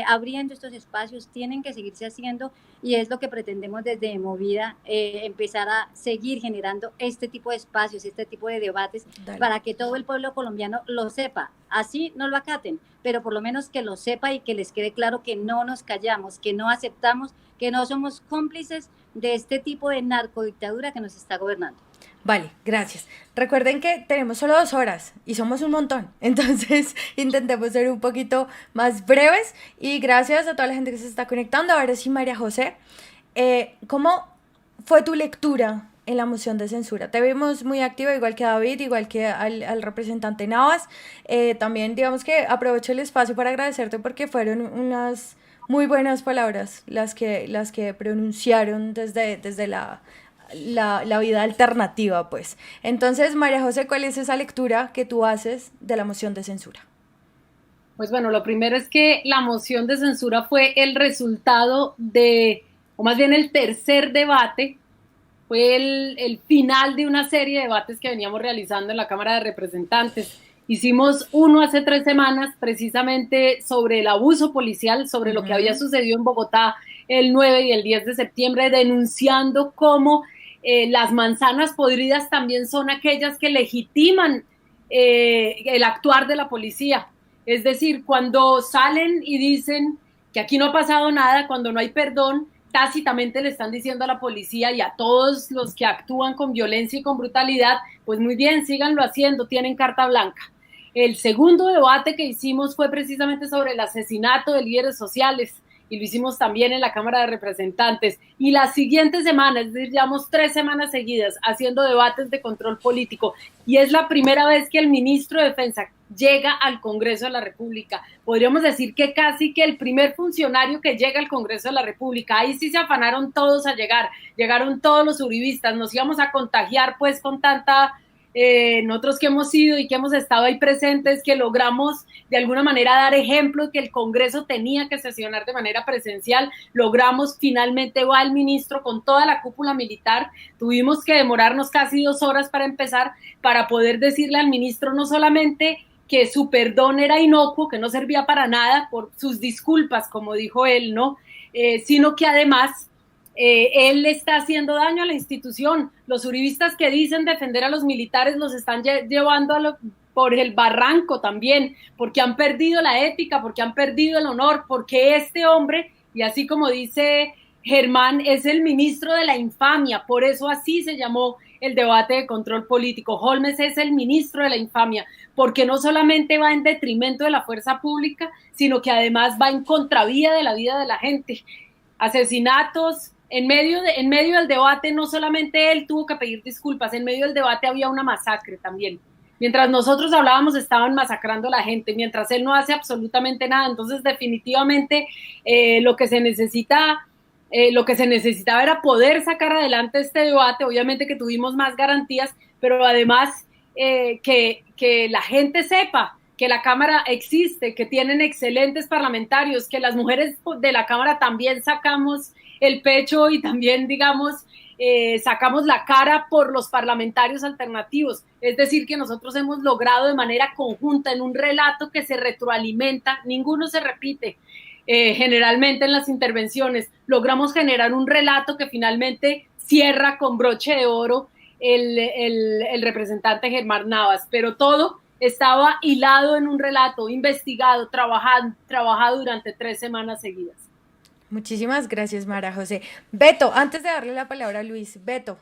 abriendo estos espacios, tienen que seguirse haciendo, y es lo que pretendemos desde Movida, empezar a seguir generando este tipo de espacios, este tipo de debates. Dale. Para que todo el pueblo colombiano lo sepa, así no lo acaten, pero por lo menos que lo sepa y que les quede claro que no nos callamos, que no aceptamos, que no somos cómplices de este tipo de narcodictadura que nos está gobernando. Vale, gracias. Recuerden que tenemos solo 2 horas y somos un montón, entonces intentemos ser un poquito más breves, y gracias a toda la gente que se está conectando. Ahora sí, María José, ¿cómo fue tu lectura en la moción de censura? Te vimos muy activa, igual que David, igual que al representante Navas. También digamos que aprovecho el espacio para agradecerte, porque fueron unas muy buenas palabras las que pronunciaron desde la vida alternativa, pues. Entonces, María José, ¿cuál es esa lectura que tú haces de la moción de censura? Pues bueno, lo primero es que la moción de censura fue el resultado o más bien el tercer debate, fue el final de una serie de debates que veníamos realizando en la Cámara de Representantes. Hicimos uno hace 3 semanas, precisamente sobre el abuso policial, sobre lo que había sucedido en Bogotá el 9 y el 10 de septiembre, denunciando cómo las manzanas podridas también son aquellas que legitiman el actuar de la policía. Es decir, cuando salen y dicen que aquí no ha pasado nada, cuando no hay perdón, tácitamente le están diciendo a la policía y a todos los que actúan con violencia y con brutalidad, pues muy bien, síganlo haciendo, tienen carta blanca. El segundo debate que hicimos fue precisamente sobre el asesinato de líderes sociales, y lo hicimos también en la Cámara de Representantes. Y la siguiente semana, es decir, llevamos 3 semanas seguidas haciendo debates de control político, y es la primera vez que el ministro de Defensa llega al Congreso de la República. Podríamos decir que casi que el primer funcionario que llega al Congreso de la República. Ahí sí se afanaron todos a llegar, llegaron todos los uribistas, nos íbamos a contagiar pues con tanta... nosotros que hemos ido y que hemos estado ahí presentes, que logramos de alguna manera dar ejemplo que el Congreso tenía que sesionar de manera presencial, logramos, finalmente va el ministro con toda la cúpula militar, tuvimos que demorarnos casi 2 horas para empezar, para poder decirle al ministro no solamente que su perdón era inocuo, que no servía para nada por sus disculpas, como dijo él, ¿no? Sino que además él le está haciendo daño a la institución. Los uribistas que dicen defender a los militares los están llevando por el barranco también, porque han perdido la ética, porque han perdido el honor, porque este hombre, y así como dice Germán, es el ministro de la infamia, por eso así se llamó el debate de control político. Holmes es el ministro de la infamia, porque no solamente va en detrimento de la fuerza pública, sino que además va en contravía de la vida de la gente. Asesinatos, en medio del debate no solamente él tuvo que pedir disculpas, en medio del debate había una masacre también. Mientras nosotros hablábamos estaban masacrando a la gente, mientras él no hace absolutamente nada. Entonces definitivamente lo que se necesitaba era poder sacar adelante este debate. Obviamente que tuvimos más garantías, pero además que la gente sepa que la Cámara existe, que tienen excelentes parlamentarios, que las mujeres de la Cámara también sacamos el pecho y también, digamos, sacamos la cara por los parlamentarios alternativos. Es decir, que nosotros hemos logrado de manera conjunta, en un relato que se retroalimenta, ninguno se repite, generalmente en las intervenciones, logramos generar un relato que finalmente cierra con broche de oro el representante Germán Navas, pero todo estaba hilado en un relato, investigado, trabajado durante 3 semanas seguidas. Muchísimas gracias, María José. Beto, antes de darle la palabra a Luis, Beto,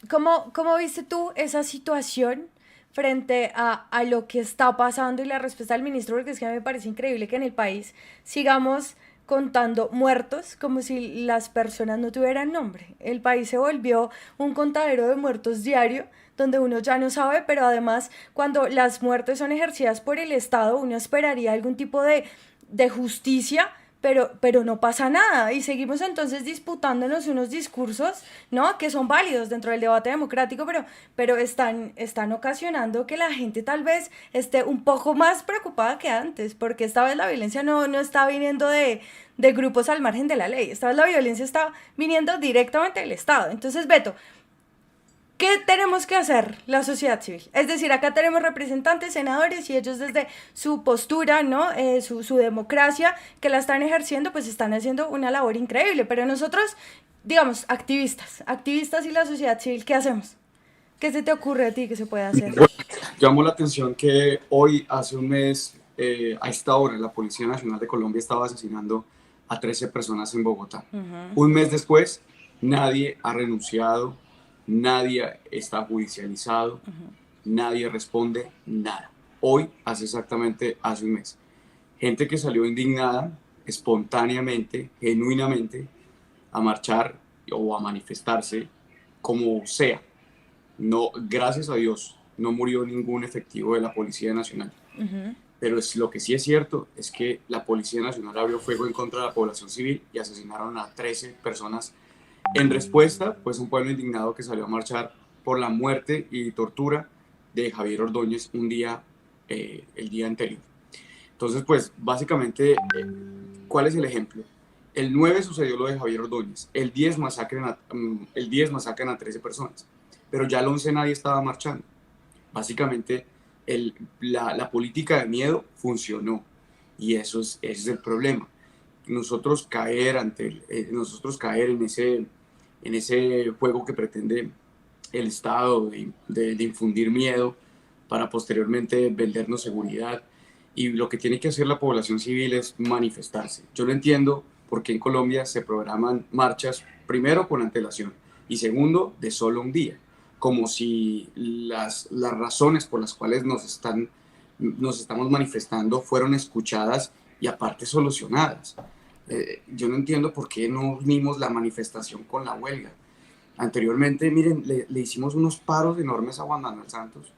¿cómo viste tú esa situación frente a lo que está pasando y la respuesta del ministro? Porque es que a mí me parece increíble que en el país sigamos contando muertos como si las personas no tuvieran nombre. El país se volvió un contadero de muertos diario, donde uno ya no sabe, pero además cuando las muertes son ejercidas por el Estado, uno esperaría algún tipo de justicia, pero no pasa nada y seguimos entonces disputándonos unos discursos, ¿no?, que son válidos dentro del debate democrático, pero están ocasionando que la gente tal vez esté un poco más preocupada que antes, porque esta vez la violencia no está viniendo de grupos al margen de la ley, esta vez la violencia está viniendo directamente del Estado. Entonces, Beto, ¿qué tenemos que hacer la sociedad civil? Es decir, acá tenemos representantes, senadores, y ellos desde su postura, ¿no?, su democracia que la están ejerciendo, pues están haciendo una labor increíble. Pero nosotros, digamos, activistas y la sociedad civil, ¿qué hacemos? ¿Qué se te ocurre a ti que se puede hacer? Llamó la atención que hoy, hace un mes, a esta hora, la Policía Nacional de Colombia estaba asesinando a 13 personas en Bogotá. Un mes después, nadie ha renunciado, nadie está judicializado, nadie responde nada. Hoy, hace un mes, gente que salió indignada, espontáneamente, genuinamente, a marchar o a manifestarse como sea. No, gracias a Dios, no murió ningún efectivo de la Policía Nacional. Pero lo que sí es cierto es que la Policía Nacional abrió fuego en contra de la población civil y asesinaron a 13 personas. En respuesta, pues un pueblo indignado que salió a marchar por la muerte y tortura de Javier Ordóñez el día anterior. Entonces, pues básicamente, ¿cuál es el ejemplo? El 9 sucedió lo de Javier Ordóñez, el 10 masacran a 13 personas, pero ya el 11 nadie estaba marchando. Básicamente, la política de miedo funcionó y ese es el problema. Nosotros caer en ese juego que pretende el Estado de infundir miedo para posteriormente vendernos seguridad, y lo que tiene que hacer la población civil es manifestarse. Yo no entiendo por qué en Colombia se programan marchas, primero con antelación y segundo de solo un día, como si las razones por las cuales nos estamos manifestando fueron escuchadas y aparte solucionadas. Yo no entiendo por qué no unimos la manifestación con la huelga. Anteriormente, miren, le hicimos unos paros enormes a Juan Manuel Santos,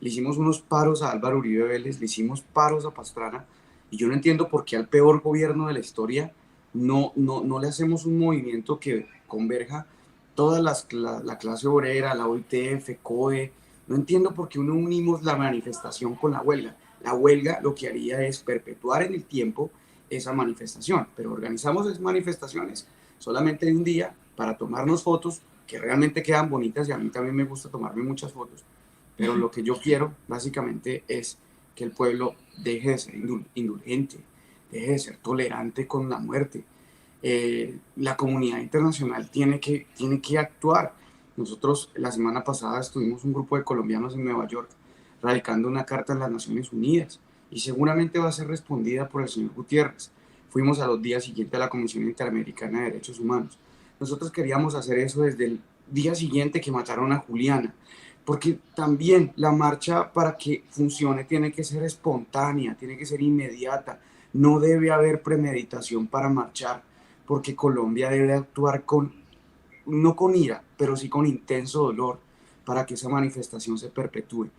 le hicimos unos paros a Álvaro Uribe Vélez, le hicimos paros a Pastrana, y yo no entiendo por qué al peor gobierno de la historia no le hacemos un movimiento que converja toda la clase obrera, la OIT, FECODE. No entiendo por qué no unimos la manifestación con la huelga. La huelga lo que haría es perpetuar en el tiempo esa manifestación, pero organizamos esas manifestaciones solamente de un día para tomarnos fotos que realmente quedan bonitas, y a mí también me gusta tomarme muchas fotos, pero lo que yo quiero básicamente es que el pueblo deje de ser indulgente, deje de ser tolerante con la muerte. La comunidad internacional tiene que actuar. Nosotros la semana pasada estuvimos un grupo de colombianos en Nueva York radicando una carta en las Naciones Unidas, y seguramente va a ser respondida por el señor Gutiérrez. Fuimos a los días siguientes a la Comisión Interamericana de Derechos Humanos. Nosotros queríamos hacer eso desde el día siguiente que mataron a Juliana, porque también la marcha, para que funcione, tiene que ser espontánea, tiene que ser inmediata. No debe haber premeditación para marchar, porque Colombia debe actuar no con ira, pero sí con intenso dolor, para que esa manifestación se perpetúe,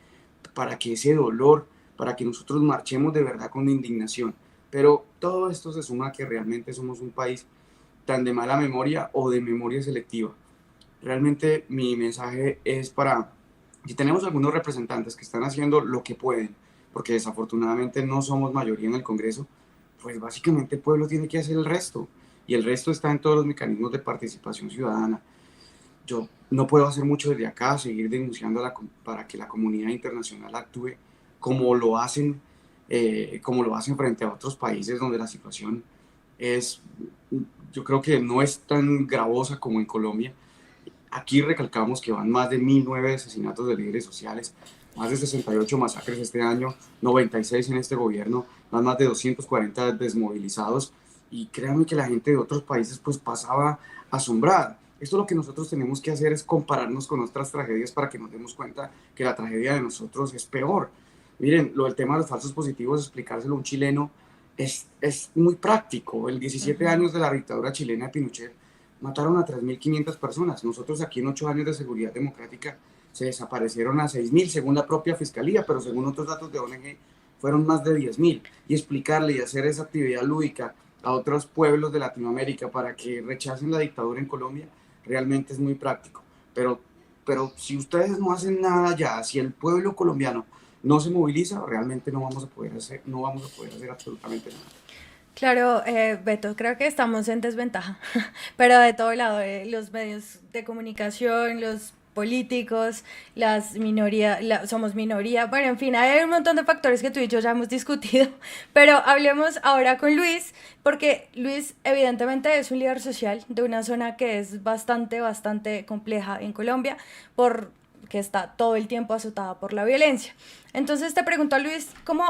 para que ese dolor, para que nosotros marchemos de verdad con indignación. Pero todo esto se suma a que realmente somos un país tan de mala memoria o de memoria selectiva. Realmente mi mensaje es si tenemos algunos representantes que están haciendo lo que pueden porque desafortunadamente no somos mayoría en el Congreso, pues básicamente el pueblo tiene que hacer el resto, y el resto está en todos los mecanismos de participación ciudadana. Yo no puedo hacer mucho desde acá, seguir denunciando para que la comunidad internacional actúe como lo hacen frente a otros países donde la situación es, yo creo que no es tan gravosa como en Colombia. Aquí recalcamos que van más de 1.009 asesinatos de líderes sociales, más de 68 masacres este año, 96 en este gobierno, más de 240 desmovilizados, y créanme que la gente de otros países pues pasaba asombrada. Esto lo que nosotros tenemos que hacer es compararnos con otras tragedias para que nos demos cuenta que la tragedia de nosotros es peor. Miren, lo del tema de los falsos positivos, explicárselo a un chileno es muy práctico. El 17 años de la dictadura chilena de Pinochet mataron a 3.500 personas. Nosotros aquí en 8 años de seguridad democrática se desaparecieron a 6.000 según la propia fiscalía, pero según otros datos de ONG fueron más de 10.000. Y explicarle y hacer esa actividad lúdica a otros pueblos de Latinoamérica para que rechacen la dictadura en Colombia realmente es muy práctico. Pero si ustedes no hacen nada ya, si el pueblo colombiano no se moviliza, realmente no vamos a poder hacer absolutamente nada. Claro, Beto, creo que estamos en desventaja, pero de todo lado, los medios de comunicación, los políticos, las minorías, somos minoría, bueno, en fin, hay un montón de factores que tú y yo ya hemos discutido, pero hablemos ahora con Luis, porque Luis evidentemente es un líder social de una zona que es bastante compleja en Colombia, porque está todo el tiempo azotada por la violencia. Entonces te pregunto a Luis, ¿cómo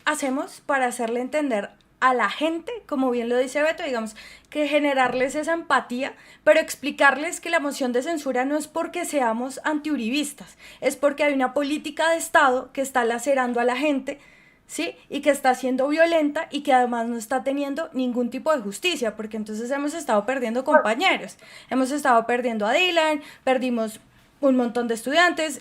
hacemos para hacerle entender a la gente, como bien lo dice Beto, digamos, que generarles esa empatía, pero explicarles que la moción de censura no es porque seamos antiuribistas, es porque hay una política de Estado que está lacerando a la gente, ¿sí? Y que está siendo violenta y que además no está teniendo ningún tipo de justicia, porque entonces hemos estado perdiendo compañeros, hemos estado perdiendo a Dylan, perdimos un montón de estudiantes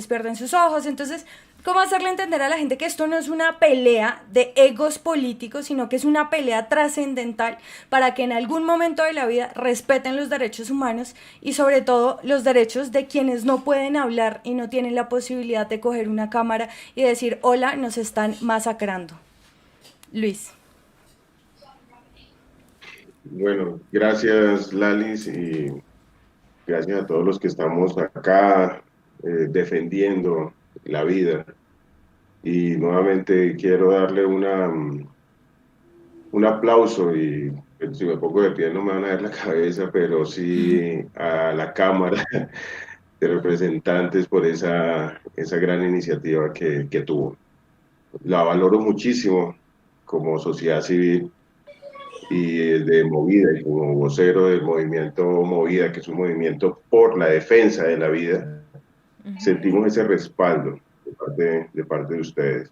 pierden sus ojos. Entonces, ¿cómo hacerle entender a la gente que esto no es una pelea de egos políticos, sino que es una pelea trascendental para que en algún momento de la vida respeten los derechos humanos y sobre todo los derechos de quienes no pueden hablar y no tienen la posibilidad de coger una cámara y decir, hola, nos están masacrando? Luis. Bueno, gracias Lalis y gracias a todos los que estamos acá defendiendo la vida. Y nuevamente quiero darle un aplauso, y si me pongo de pie no me van a ver la cabeza, pero sí a la Cámara de Representantes por esa gran iniciativa que tuvo. La valoro muchísimo como sociedad civil y de Movida, y como vocero del movimiento Movida, que es un movimiento por la defensa de la vida. Sentimos ese respaldo de parte de ustedes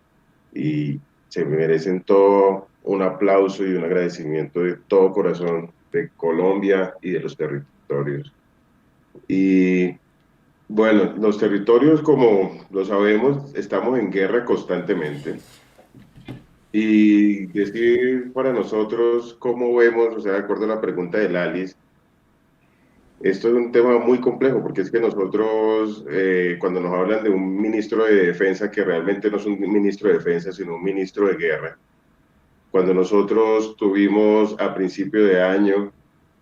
y se merecen todo un aplauso y un agradecimiento de todo corazón de Colombia y de los territorios. Y bueno, los territorios, como lo sabemos, estamos en guerra constantemente. Y decir para nosotros cómo vemos, o sea, de acuerdo a la pregunta de Lalis, esto es un tema muy complejo, porque es que nosotros, cuando nos hablan de un ministro de defensa, que realmente no es un ministro de defensa, sino un ministro de guerra, cuando nosotros tuvimos a principio de año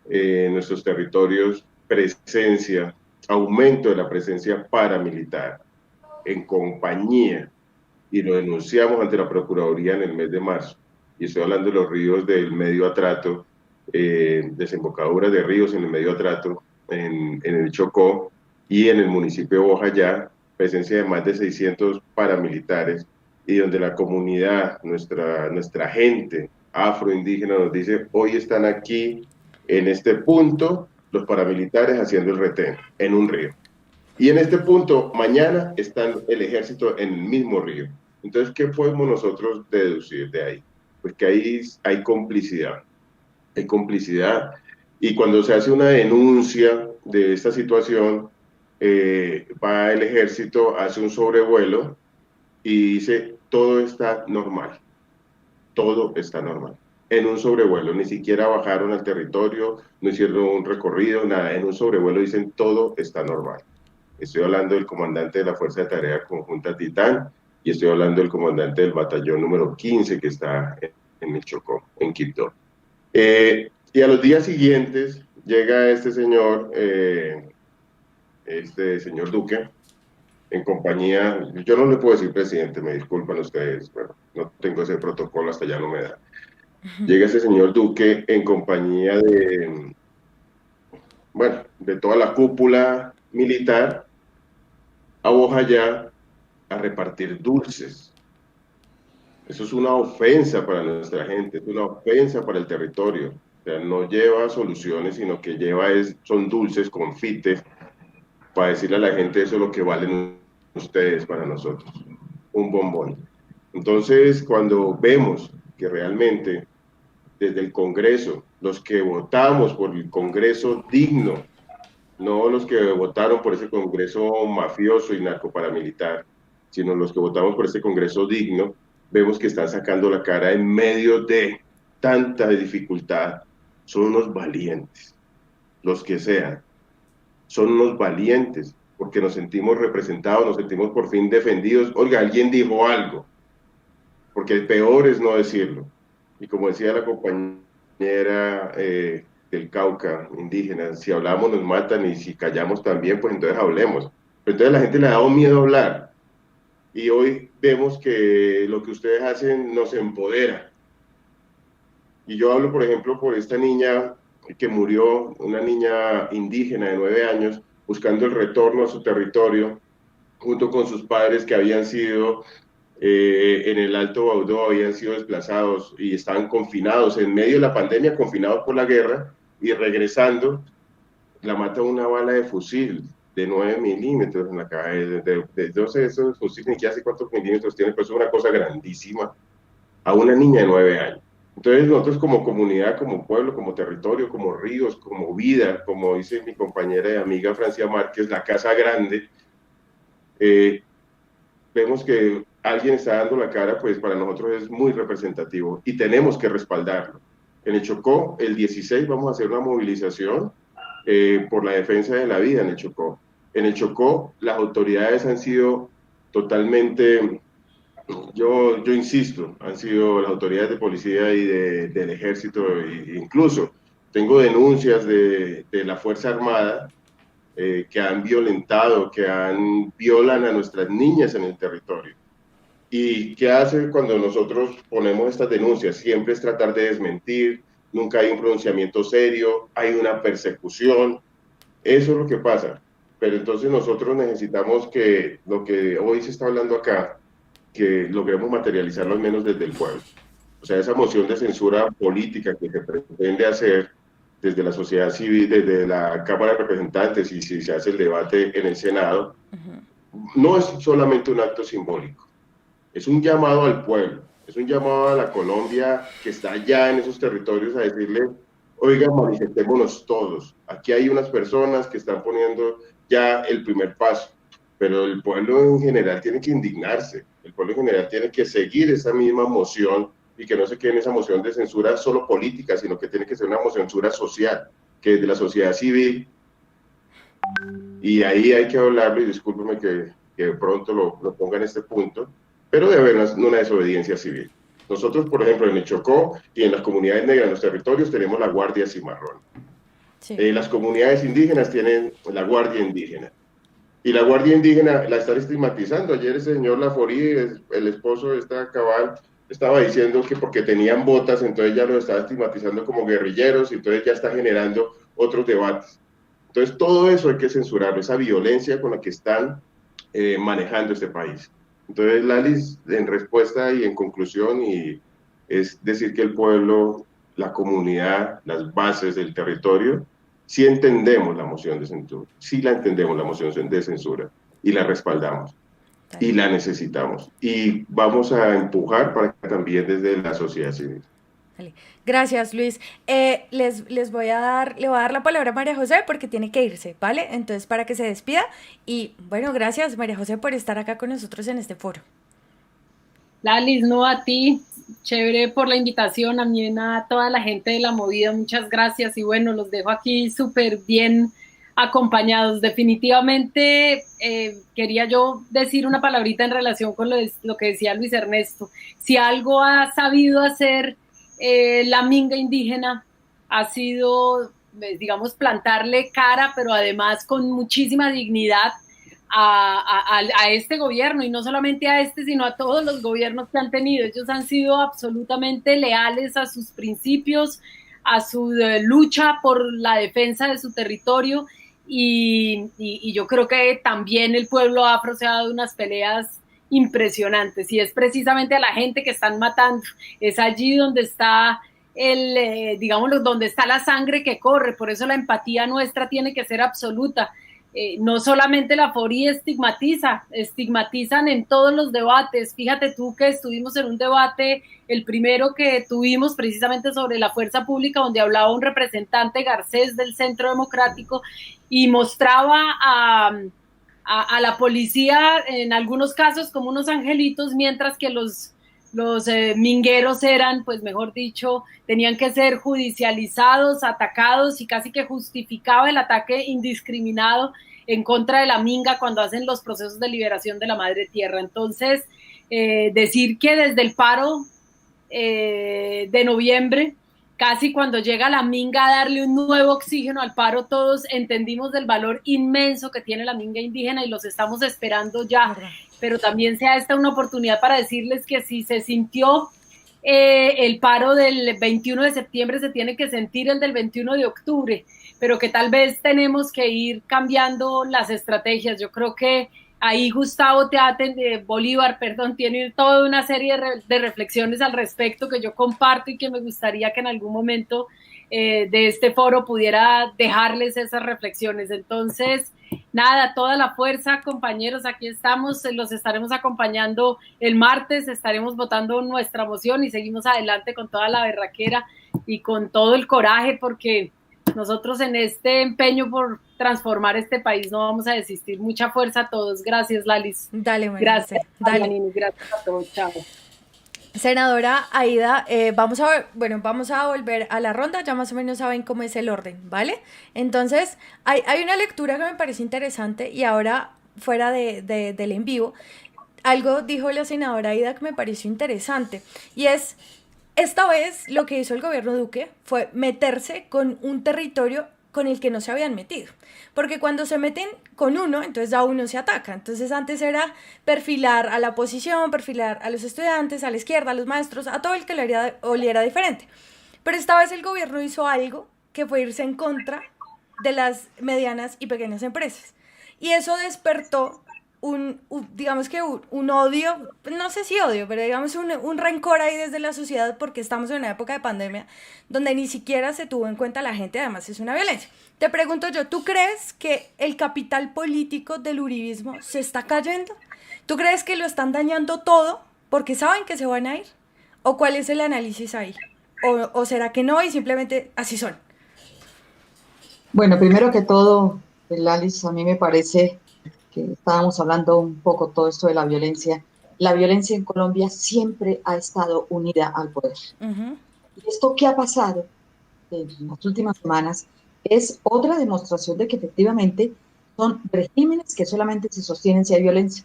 en nuestros territorios presencia, aumento de la presencia paramilitar en compañía, y lo denunciamos ante la Procuraduría en el mes de marzo, y estoy hablando de los ríos del Medio Atrato, desembocaduras de ríos en el Medio Atrato, en el Chocó y en el municipio de Bojayá, presencia de más de 600 paramilitares, y donde la comunidad, nuestra gente afroindígena nos dice, hoy están aquí en este punto los paramilitares haciendo el retén en un río, y en este punto mañana están el ejército en el mismo río. Entonces, ¿qué podemos nosotros deducir de ahí? Pues que ahí hay complicidad, y cuando se hace una denuncia de esta situación, va el ejército, hace un sobrevuelo y dice, todo está normal, en un sobrevuelo, ni siquiera bajaron al territorio, no hicieron un recorrido, nada, en un sobrevuelo dicen, todo está normal. Estoy hablando del comandante de la Fuerza de Tarea Conjunta Titán, y estoy hablando del comandante del batallón número 15 que está en el Chocó, en Quibdó. Y a los días siguientes llega este señor Duque, en compañía, yo no le puedo decir presidente, me disculpan ustedes, bueno, no tengo ese protocolo, hasta ya no me da. Llega ese señor Duque en compañía de toda la cúpula militar a Bojayá a repartir dulces. Eso es una ofensa para nuestra gente, es una ofensa para el territorio. O sea, no lleva soluciones, sino que son dulces, confites, para decirle a la gente eso es lo que valen ustedes para nosotros, un bombón. Entonces, cuando vemos que realmente desde el Congreso, los que votamos por el Congreso digno, no los que votaron por ese Congreso mafioso y narcoparamilitar, sino los que votamos por ese Congreso digno, vemos que están sacando la cara en medio de tanta dificultad. Son unos valientes, los que sean, son unos valientes, porque nos sentimos representados, nos sentimos por fin defendidos. Oiga, alguien dijo algo, porque el peor es no decirlo. Y como decía la compañera del Cauca, indígena, si hablamos nos matan y si callamos también, pues entonces hablemos. Pero entonces a la gente le ha dado miedo hablar. Y hoy vemos que lo que ustedes hacen nos empodera. Y yo hablo, por ejemplo, por esta niña que murió, una niña indígena de 9 años, buscando el retorno a su territorio, junto con sus padres que habían sido en el Alto Baudó, habían sido desplazados y estaban confinados en medio de la pandemia, confinados por la guerra, y regresando, la mata una bala de fusil de 9 milímetros en la cabeza, no sé, esos fusiles ni siquiera sé cuántos milímetros tiene, pero es una cosa grandísima, a una niña de 9 años. Entonces nosotros como comunidad, como pueblo, como territorio, como ríos, como vida, como dice mi compañera y amiga Francia Márquez, la casa grande, vemos que alguien está dando la cara, pues para nosotros es muy representativo y tenemos que respaldarlo. En el Chocó, el 16 vamos a hacer una movilización por la defensa de la vida en el Chocó. En el Chocó las autoridades han sido totalmente, yo insisto, han sido las autoridades de policía y del ejército, e incluso tengo denuncias de la Fuerza Armada que han violentado, violan a nuestras niñas en el territorio. ¿Y qué hace cuando nosotros ponemos estas denuncias? Siempre es tratar de desmentir, nunca hay un pronunciamiento serio, hay una persecución, eso es lo que pasa. Pero entonces nosotros necesitamos que lo que hoy se está hablando acá, que logremos materializarlo al menos desde el pueblo. O sea, esa moción de censura política que se pretende hacer desde la sociedad civil, desde la Cámara de Representantes y si se hace el debate en el Senado, no es solamente un acto simbólico, es un llamado al pueblo, es un llamado a la Colombia que está allá en esos territorios a decirle, oiga, manifestémonos todos, aquí hay unas personas que están poniendo ya el primer paso, pero el pueblo en general tiene que indignarse, el pueblo en general tiene que seguir esa misma moción y que no se quede en esa moción de censura solo política, sino que tiene que ser una moción de censura social, que es de la sociedad civil, y ahí hay que hablarlo, y discúlpeme que de pronto lo ponga en este punto, pero debe haber una desobediencia civil. Nosotros, por ejemplo, en el Chocó y en las comunidades negras, en los territorios, tenemos la Guardia Cimarrón. Sí. Las comunidades indígenas tienen la Guardia Indígena. Y la Guardia Indígena la están estigmatizando. Ayer el señor Laforí, el esposo de esta cabal, estaba diciendo que porque tenían botas, entonces ya los estaba estigmatizando como guerrilleros, y entonces ya está generando otros debates. Entonces todo eso hay que censurarlo, esa violencia con la que están manejando este país. Entonces, Lalis, en respuesta y en conclusión, y es decir que el pueblo, la comunidad, las bases del territorio, sí entendemos la moción de censura, sí la entendemos la moción de censura, y la respaldamos, y la necesitamos, y vamos a empujar para que también desde la sociedad civil. Gracias, Luis. Le voy a dar la palabra a María José porque tiene que irse, ¿vale? Entonces, para que se despida. Y bueno, gracias, María José, por estar acá con nosotros en este foro. Lalis, no, a ti. Chévere por la invitación, también a toda la gente de la movida, muchas gracias. Y bueno, los dejo aquí súper bien acompañados. Definitivamente quería yo decir una palabrita en relación con lo que decía Luis Ernesto. Si algo ha sabido hacer la minga indígena, ha sido, digamos, plantarle cara, pero además con muchísima dignidad a este gobierno, y no solamente a este, sino a todos los gobiernos que han tenido. Ellos han sido absolutamente leales a sus principios, a su lucha por la defensa de su territorio, y yo creo que también el pueblo afro se ha dado unas peleas impresionantes, y es precisamente a la gente que están matando, es allí donde está digámoslo, donde está la sangre que corre. Por eso la empatía nuestra tiene que ser absoluta. No solamente la FORI estigmatizan en todos los debates. Fíjate tú que estuvimos en un debate, el primero que tuvimos precisamente sobre la fuerza pública, donde hablaba un representante Garcés del Centro Democrático y mostraba a la policía en algunos casos como unos angelitos, mientras que los mingueros eran, pues mejor dicho, tenían que ser judicializados, atacados, y casi que justificaba el ataque indiscriminado en contra de la minga cuando hacen los procesos de liberación de la madre tierra. Entonces, decir que desde el paro de noviembre, casi cuando llega la minga a darle un nuevo oxígeno al paro, todos entendimos del valor inmenso que tiene la minga indígena y los estamos esperando ya. Pero también sea esta una oportunidad para decirles que si se sintió el paro del 21 de septiembre, se tiene que sentir el del 21 de octubre, pero que tal vez tenemos que ir cambiando las estrategias. Yo creo que ahí Gustavo Bolívar, tiene toda una serie de reflexiones al respecto que yo comparto y que me gustaría que en algún momento de este foro pudiera dejarles esas reflexiones. Entonces, nada, toda la fuerza, compañeros, aquí estamos, los estaremos acompañando el martes, estaremos votando nuestra moción y seguimos adelante con toda la berraquera y con todo el coraje, porque nosotros en este empeño por transformar este país no vamos a desistir. Mucha fuerza a todos. Gracias, Lalis. Dale, María. Gracias, dale. Janine, gracias a todos. Chao. Senadora Aida, vamos a volver a la ronda, ya más o menos saben cómo es el orden, ¿vale? Entonces, hay una lectura que me parece interesante, y ahora, fuera del en vivo, algo dijo la senadora Aida que me pareció interesante, y es, esta vez lo que hizo el gobierno Duque fue meterse con un territorio con el que no se habían metido, porque cuando se meten con uno, entonces ya uno se ataca. Entonces antes era perfilar a la oposición, perfilar a los estudiantes, a la izquierda, a los maestros, a todo el que le oliera diferente. Pero esta vez el gobierno hizo algo que fue irse en contra de las medianas y pequeñas empresas, y eso despertó digamos que un odio, no sé si odio, pero digamos un rencor ahí desde la sociedad, porque estamos en una época de pandemia donde ni siquiera se tuvo en cuenta la gente, además es una violencia. Te pregunto yo, ¿tú crees que el capital político del uribismo se está cayendo? ¿Tú crees que lo están dañando todo porque saben que se van a ir? ¿O cuál es el análisis ahí? ¿O será que no y simplemente así son? Bueno, primero que todo, Alice, a mí me parece que estábamos hablando un poco todo esto de la violencia. La violencia en Colombia siempre ha estado unida al poder. Uh-huh. Y esto que ha pasado en las últimas semanas es otra demostración de que efectivamente son regímenes que solamente se sostienen si hay violencia.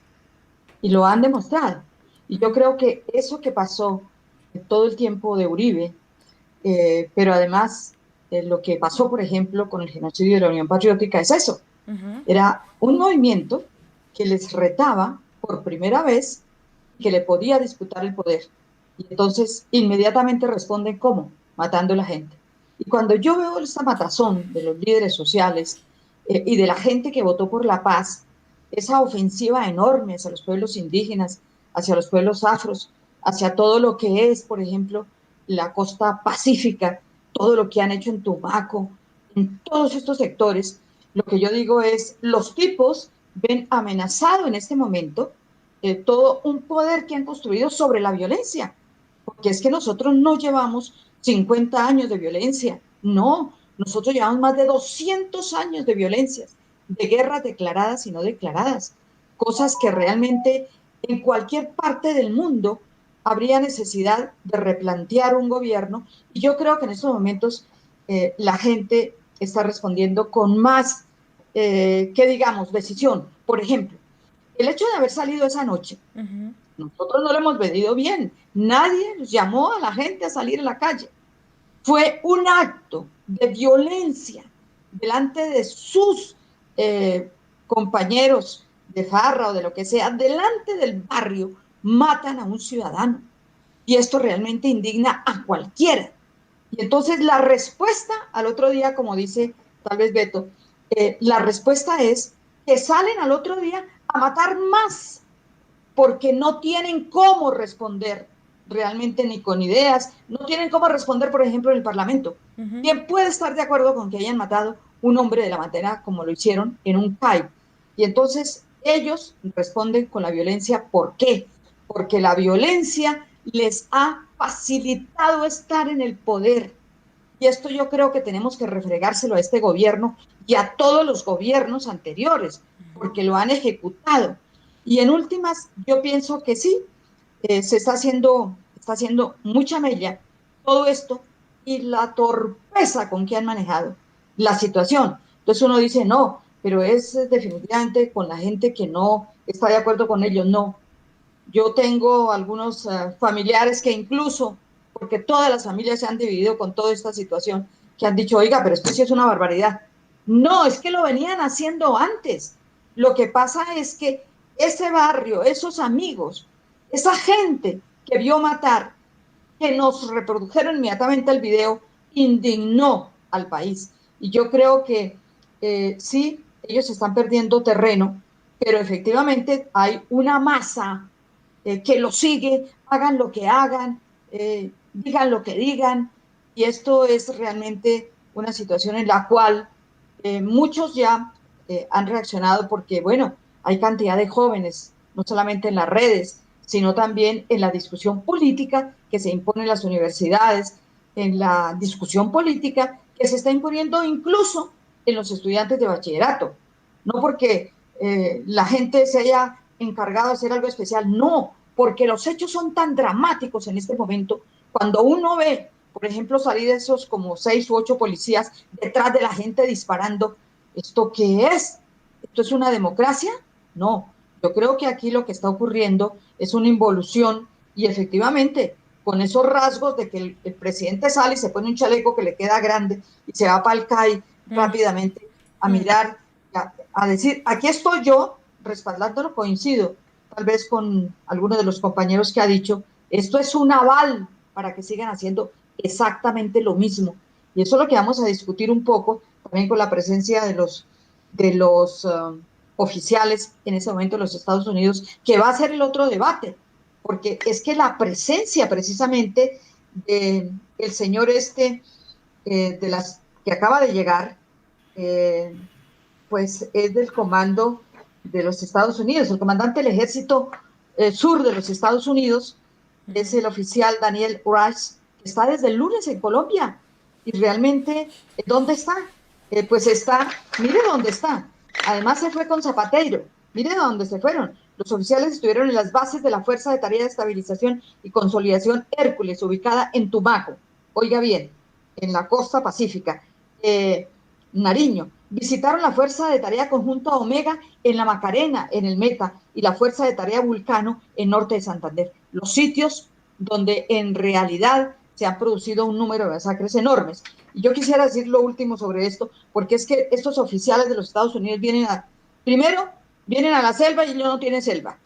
Y lo han demostrado. Y yo creo que eso que pasó todo el tiempo de Uribe, pero además lo que pasó, por ejemplo, con el genocidio de la Unión Patriótica, es eso. Uh-huh. Era un movimiento que les retaba por primera vez, que le podía disputar el poder. Y entonces inmediatamente responden ¿cómo? Matando a la gente. Y cuando yo veo esta matazón de los líderes sociales y de la gente que votó por la paz, esa ofensiva enorme hacia los pueblos indígenas, hacia los pueblos afros, hacia todo lo que es, por ejemplo, la costa pacífica, todo lo que han hecho en Tumaco, en todos estos sectores, lo que yo digo es, los tipos ven amenazado en este momento todo un poder que han construido sobre la violencia, porque es que nosotros no llevamos 50 años de violencia, no, nosotros llevamos más de 200 años de violencias, de guerras declaradas y no declaradas, cosas que realmente en cualquier parte del mundo habría necesidad de replantear un gobierno, y yo creo que en estos momentos la gente está respondiendo con más que digamos, decisión. Por ejemplo, el hecho de haber salido esa noche, nosotros no lo hemos medido bien. Nadie llamó a la gente a salir a la calle. Fue un acto de violencia delante de sus compañeros de farra o de lo que sea, delante del barrio, matan a un ciudadano. Y esto realmente indigna a cualquiera. Y entonces la respuesta al otro día, como dice tal vez Beto, la respuesta es que salen al otro día a matar más, porque no tienen cómo responder realmente ni con ideas, no tienen cómo responder, por ejemplo, en el Parlamento. ¿Quién puede estar de acuerdo con que hayan matado un hombre de la manera como lo hicieron en un CAI? Y entonces ellos responden con la violencia. ¿Por qué? Porque la violencia les ha facilitado estar en el poder. Y esto yo creo que tenemos que refregárselo a este gobierno y a todos los gobiernos anteriores, porque lo han ejecutado. Y en últimas, yo pienso que sí, se está haciendo mucha mella todo esto y la torpeza con que han manejado la situación. Entonces uno dice, no, pero es definitivamente con la gente que no está de acuerdo con ellos. No, yo tengo algunos familiares que incluso, porque todas las familias se han dividido con toda esta situación, que han dicho, oiga, pero esto sí es una barbaridad. No, es que lo venían haciendo antes. Lo que pasa es que ese barrio, esos amigos, esa gente que vio matar, que nos reprodujeron inmediatamente el video, indignó al país. Y yo creo que sí, ellos están perdiendo terreno, pero efectivamente hay una masa que lo sigue, hagan lo que hagan, digan lo que digan, y esto es realmente una situación en la cual muchos ya han reaccionado porque, bueno, hay cantidad de jóvenes, no solamente en las redes, sino también en la discusión política que se impone en las universidades, en la discusión política que se está imponiendo incluso en los estudiantes de bachillerato. No porque la gente se haya encargado de hacer algo especial, no, porque los hechos son tan dramáticos en este momento. Cuando uno ve, por ejemplo, salir esos como 6 u 8 policías detrás de la gente disparando, ¿esto qué es? ¿Esto es una democracia? No, yo creo que aquí lo que está ocurriendo es una involución y efectivamente con esos rasgos de que el presidente sale y se pone un chaleco que le queda grande y se va para el CAI rápidamente a mirar, a decir, aquí estoy yo respaldándolo, coincido tal vez con algunos de los compañeros que ha dicho, esto es un aval para que sigan haciendo exactamente lo mismo. Y eso es lo que vamos a discutir un poco también con la presencia de los oficiales en ese momento en los Estados Unidos, que va a ser el otro debate, porque es que la presencia precisamente del señor de las que acaba de llegar, pues es del comando de los Estados Unidos, el comandante del ejército sur de los Estados Unidos, es el oficial Daniel Rice, que está desde el lunes en Colombia, y realmente, ¿dónde está? Pues está, mire dónde está. Además se fue con Zapatero. Mire dónde se fueron. Los oficiales estuvieron en las bases de la Fuerza de Tarea de Estabilización y Consolidación Hércules, ubicada en Tumaco. Oiga bien, en la costa pacífica. Nariño. Visitaron la Fuerza de Tarea Conjunta Omega en la Macarena, en el Meta, y la Fuerza de Tarea Vulcano en norte de Santander. Los sitios donde en realidad se han producido un número de masacres enormes. Y yo quisiera decir lo último sobre esto, porque es que estos oficiales de los Estados Unidos primero, vienen a la selva y ellos no tienen selva.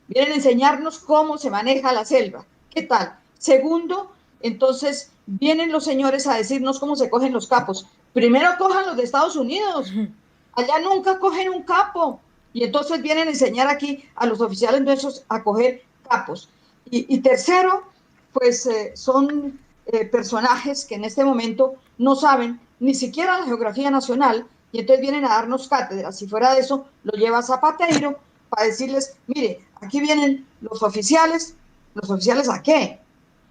Vienen a enseñarnos cómo se maneja la selva. ¿Qué tal? Segundo, entonces vienen los señores a decirnos cómo se cogen los capos. Primero cojan los de Estados Unidos. Allá nunca cogen un capo. Y entonces vienen a enseñar aquí a los oficiales nuestros a coger capos. Y tercero, pues son personajes que en este momento no saben ni siquiera la geografía nacional y entonces vienen a darnos cátedra. Si fuera de eso, lo lleva Zapatero para decirles, mire, aquí vienen los oficiales ¿a qué?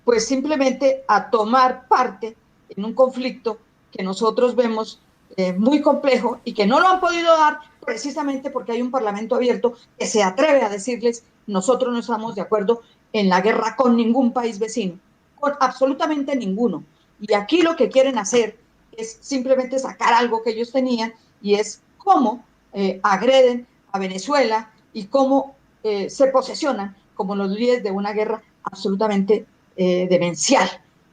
Pues simplemente a tomar parte en un conflicto que nosotros vemos muy complejo y que no lo han podido dar precisamente porque hay un parlamento abierto que se atreve a decirles, nosotros no estamos de acuerdo en la guerra con ningún país vecino, con absolutamente ninguno. Y aquí lo que quieren hacer es simplemente sacar algo que ellos tenían y es cómo agreden a Venezuela y cómo se posesionan como los líderes de una guerra absolutamente demencial.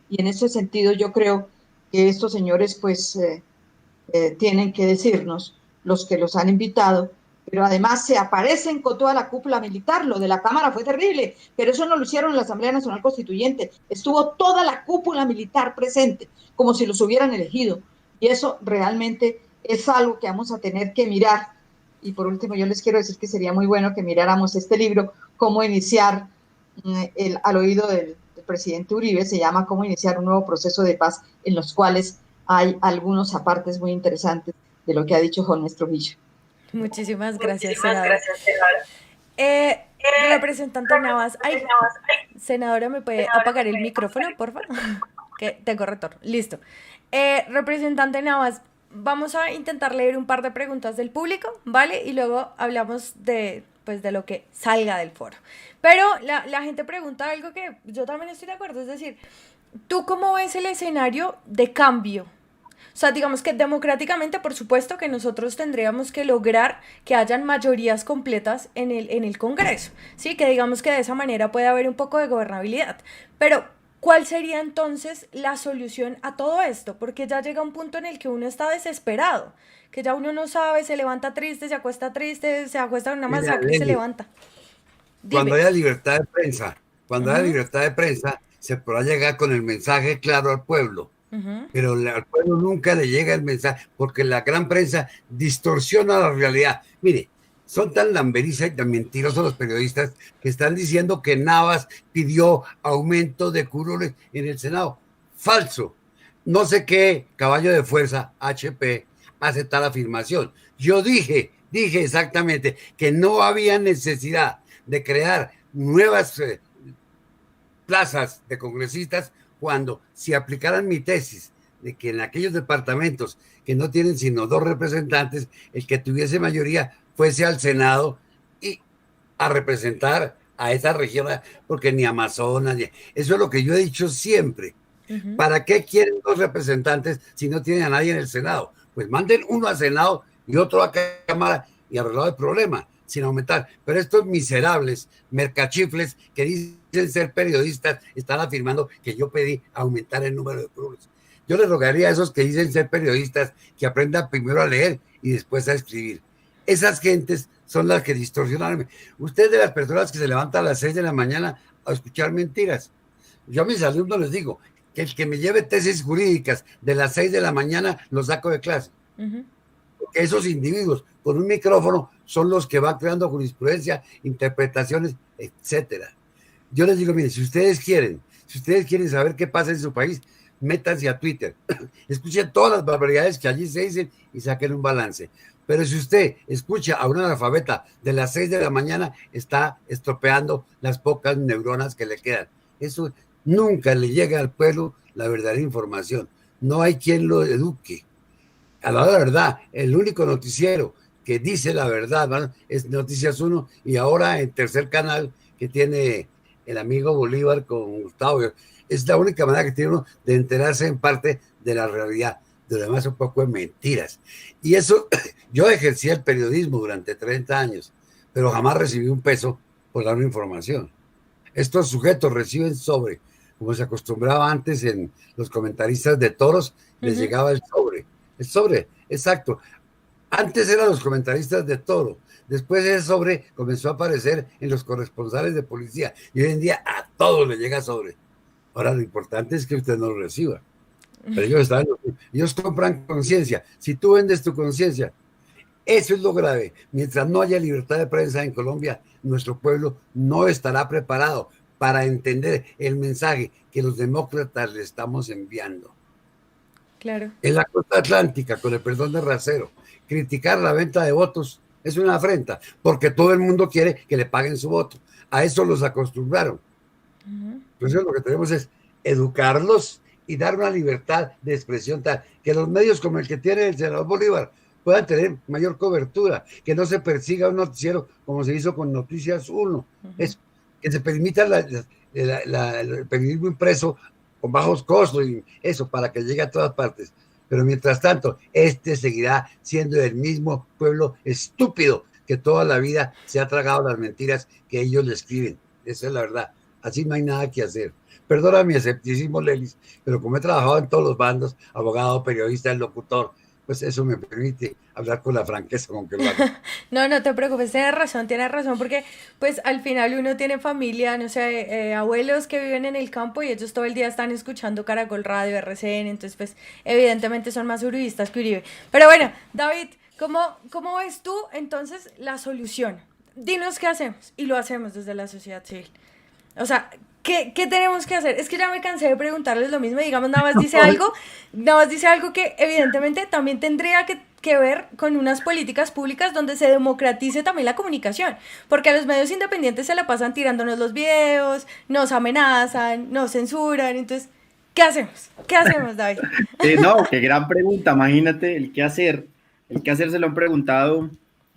Y en ese sentido yo creo que estos señores pues tienen que decirnos, los que los han invitado, pero además se aparecen con toda la cúpula militar. Lo de la Cámara fue terrible, pero eso no lo hicieron en la Asamblea Nacional Constituyente. Estuvo toda la cúpula militar presente, como si los hubieran elegido. Y eso realmente es algo que vamos a tener que mirar. Y por último, yo les quiero decir que sería muy bueno que miráramos este libro, Cómo iniciar, al oído del presidente Uribe, se llama Cómo iniciar un nuevo proceso de paz, en los cuales hay algunos apartes muy interesantes de lo que ha dicho Jones Trujillo. Muchísimas gracias, senadora. Representante Navas, senadora, ¿me puede apagar el micrófono, por favor? Que tengo retorno. Listo. Representante Navas, vamos a intentar leer un par de preguntas del público, ¿vale? Y luego hablamos de lo que salga del foro. Pero la gente pregunta algo que yo también estoy de acuerdo, es decir, ¿tú cómo ves el escenario de cambio? O sea, digamos que democráticamente, por supuesto que nosotros tendríamos que lograr que hayan mayorías completas en el Congreso, ¿sí? Que digamos que de esa manera puede haber un poco de gobernabilidad. Pero, ¿cuál sería entonces la solución a todo esto? Porque ya llega un punto en el que uno está desesperado, que ya uno no sabe, se levanta triste, se acuesta en una masacre y se levanta. Dime. Cuando haya libertad de prensa, haya libertad de prensa, se podrá llegar con el mensaje claro al pueblo. Pero al pueblo nunca le llega el mensaje, porque la gran prensa distorsiona la realidad. Mire, son tan lamberizas y tan mentirosos los periodistas que están diciendo que Navas pidió aumento de curules en el Senado. Falso. No sé qué caballo de fuerza, HP, hace tal afirmación. Yo dije exactamente que no había necesidad de crear nuevas plazas de congresistas cuando, si aplicaran mi tesis de que en aquellos departamentos que no tienen sino 2 representantes, el que tuviese mayoría fuese al Senado y a representar a esa región, porque ni Amazonas, eso es lo que yo he dicho siempre. ¿Para qué quieren 2 representantes si no tienen a nadie en el Senado? Pues manden uno al Senado y otro a Cámara y arreglado el problema, sin aumentar. Pero estos miserables mercachifles que dicen ser periodistas están afirmando que yo pedí aumentar el número de curules. Yo les rogaría a esos que dicen ser periodistas que aprendan primero a leer y después a escribir. Esas gentes son las que distorsionan. Ustedes de las personas que se levantan a las 6 de la mañana a escuchar mentiras. Yo a mis alumnos les digo que el que me lleve tesis jurídicas de las 6 de la mañana lo saco de clase. Porque esos individuos con un micrófono son los que van creando jurisprudencia, interpretaciones, etcétera. Yo les digo, miren, si ustedes quieren saber qué pasa en su país, métanse a Twitter, escuchen todas las barbaridades que allí se dicen y saquen un balance. Pero si usted escucha a un analfabeta de las 6 de la mañana, está estropeando las pocas neuronas que le quedan. Eso nunca le llega al pueblo la verdadera información. No hay quien lo eduque. A la verdad, el único noticiero que dice la verdad, ¿no?, es Noticias 1, y ahora en Tercer Canal, que tiene el amigo Bolívar con Gustavo. Es la única manera que tiene uno de enterarse en parte de la realidad. De lo demás un poco de mentiras. Y eso, yo ejercí el periodismo durante 30 años, pero jamás recibí un peso por dar una información. Estos sujetos reciben sobre, como se acostumbraba antes en los comentaristas de toros, les llegaba el sobre, exacto. Antes eran los comentaristas de toro, después ese sobre comenzó a aparecer en los corresponsales de policía, y hoy en día a todos les llega sobre. Ahora lo importante es que usted no lo reciba. Pero ellos compran conciencia. Si tú vendes tu conciencia, eso es lo grave. Mientras no haya libertad de prensa en Colombia, nuestro pueblo no estará preparado para entender el mensaje que los demócratas le estamos enviando. Claro. En la costa atlántica, con el perdón de Racero, criticar la venta de votos es una afrenta, porque todo el mundo quiere que le paguen su voto. A eso los acostumbraron. Entonces lo que tenemos es educarlos y dar una libertad de expresión tal que los medios como el que tiene el senador Bolívar puedan tener mayor cobertura, que no se persiga un noticiero como se hizo con Noticias 1, es que se permita el periodismo impreso con bajos costos y eso para que llegue a todas partes. pero mientras tanto, seguirá siendo el mismo pueblo estúpido que toda la vida se ha tragado las mentiras que ellos le escriben. Esa es la verdad. Así no hay nada que hacer. Perdona mi escepticismo, Lelis, pero como he trabajado en todos los bandos, abogado, periodista, locutor, pues eso me permite hablar con la franqueza con que lo hago. No te preocupes, tienes razón, porque pues al final uno tiene familia, no sé, abuelos que viven en el campo y ellos todo el día están escuchando Caracol Radio, RCN, entonces pues evidentemente son más uribistas que Uribe. Pero bueno, David, ¿cómo ves tú entonces la solución? Dinos qué hacemos, y lo hacemos desde la sociedad civil. O sea, ¿qué tenemos que hacer? Es que ya me cansé de preguntarles lo mismo, digamos, nada más dice algo que evidentemente también tendría que ver con unas políticas públicas donde se democratice también la comunicación, porque a los medios independientes se la pasan tirándonos los videos, nos amenazan, nos censuran, entonces, ¿qué hacemos? ¿Qué hacemos, David? No, qué gran pregunta, imagínate, el qué hacer se lo han preguntado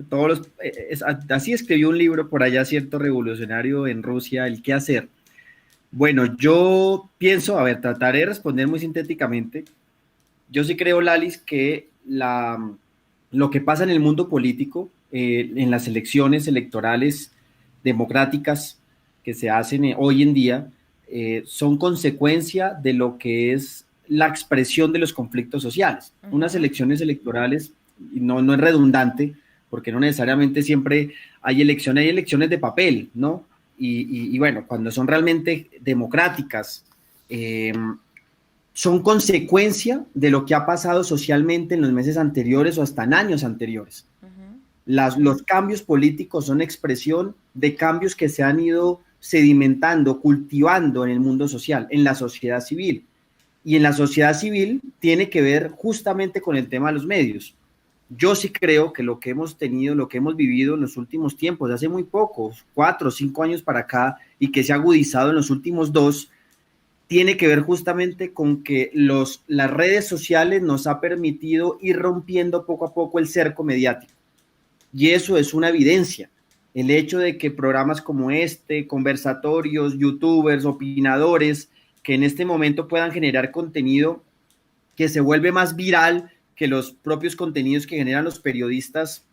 todos los, así escribió un libro por allá cierto revolucionario en Rusia, el qué hacer. Bueno, yo pienso, trataré de responder muy sintéticamente. Yo sí creo, Lalis, que lo que pasa en el mundo político, en las elecciones electorales democráticas que se hacen hoy en día, son consecuencia de lo que es la expresión de los conflictos sociales. Unas elecciones electorales, no es redundante, porque no necesariamente siempre hay elecciones de papel, ¿no? Y bueno, cuando son realmente democráticas, son consecuencia de lo que ha pasado socialmente en los meses anteriores o hasta en años anteriores. Los cambios políticos son expresión de cambios que se han ido sedimentando, cultivando en el mundo social, en la sociedad civil. Y en la sociedad civil tiene que ver justamente con el tema de los medios. Yo sí creo que lo que hemos tenido, lo que hemos vivido en los últimos tiempos, de hace muy pocos, 4 o 5 años para acá, y que se ha agudizado en los últimos 2, tiene que ver justamente con que las redes sociales nos ha permitido ir rompiendo poco a poco el cerco mediático. Y eso es una evidencia. El hecho de que programas como conversatorios, youtubers, opinadores, que en este momento puedan generar contenido que se vuelve más viral que los propios contenidos que generan los periodistas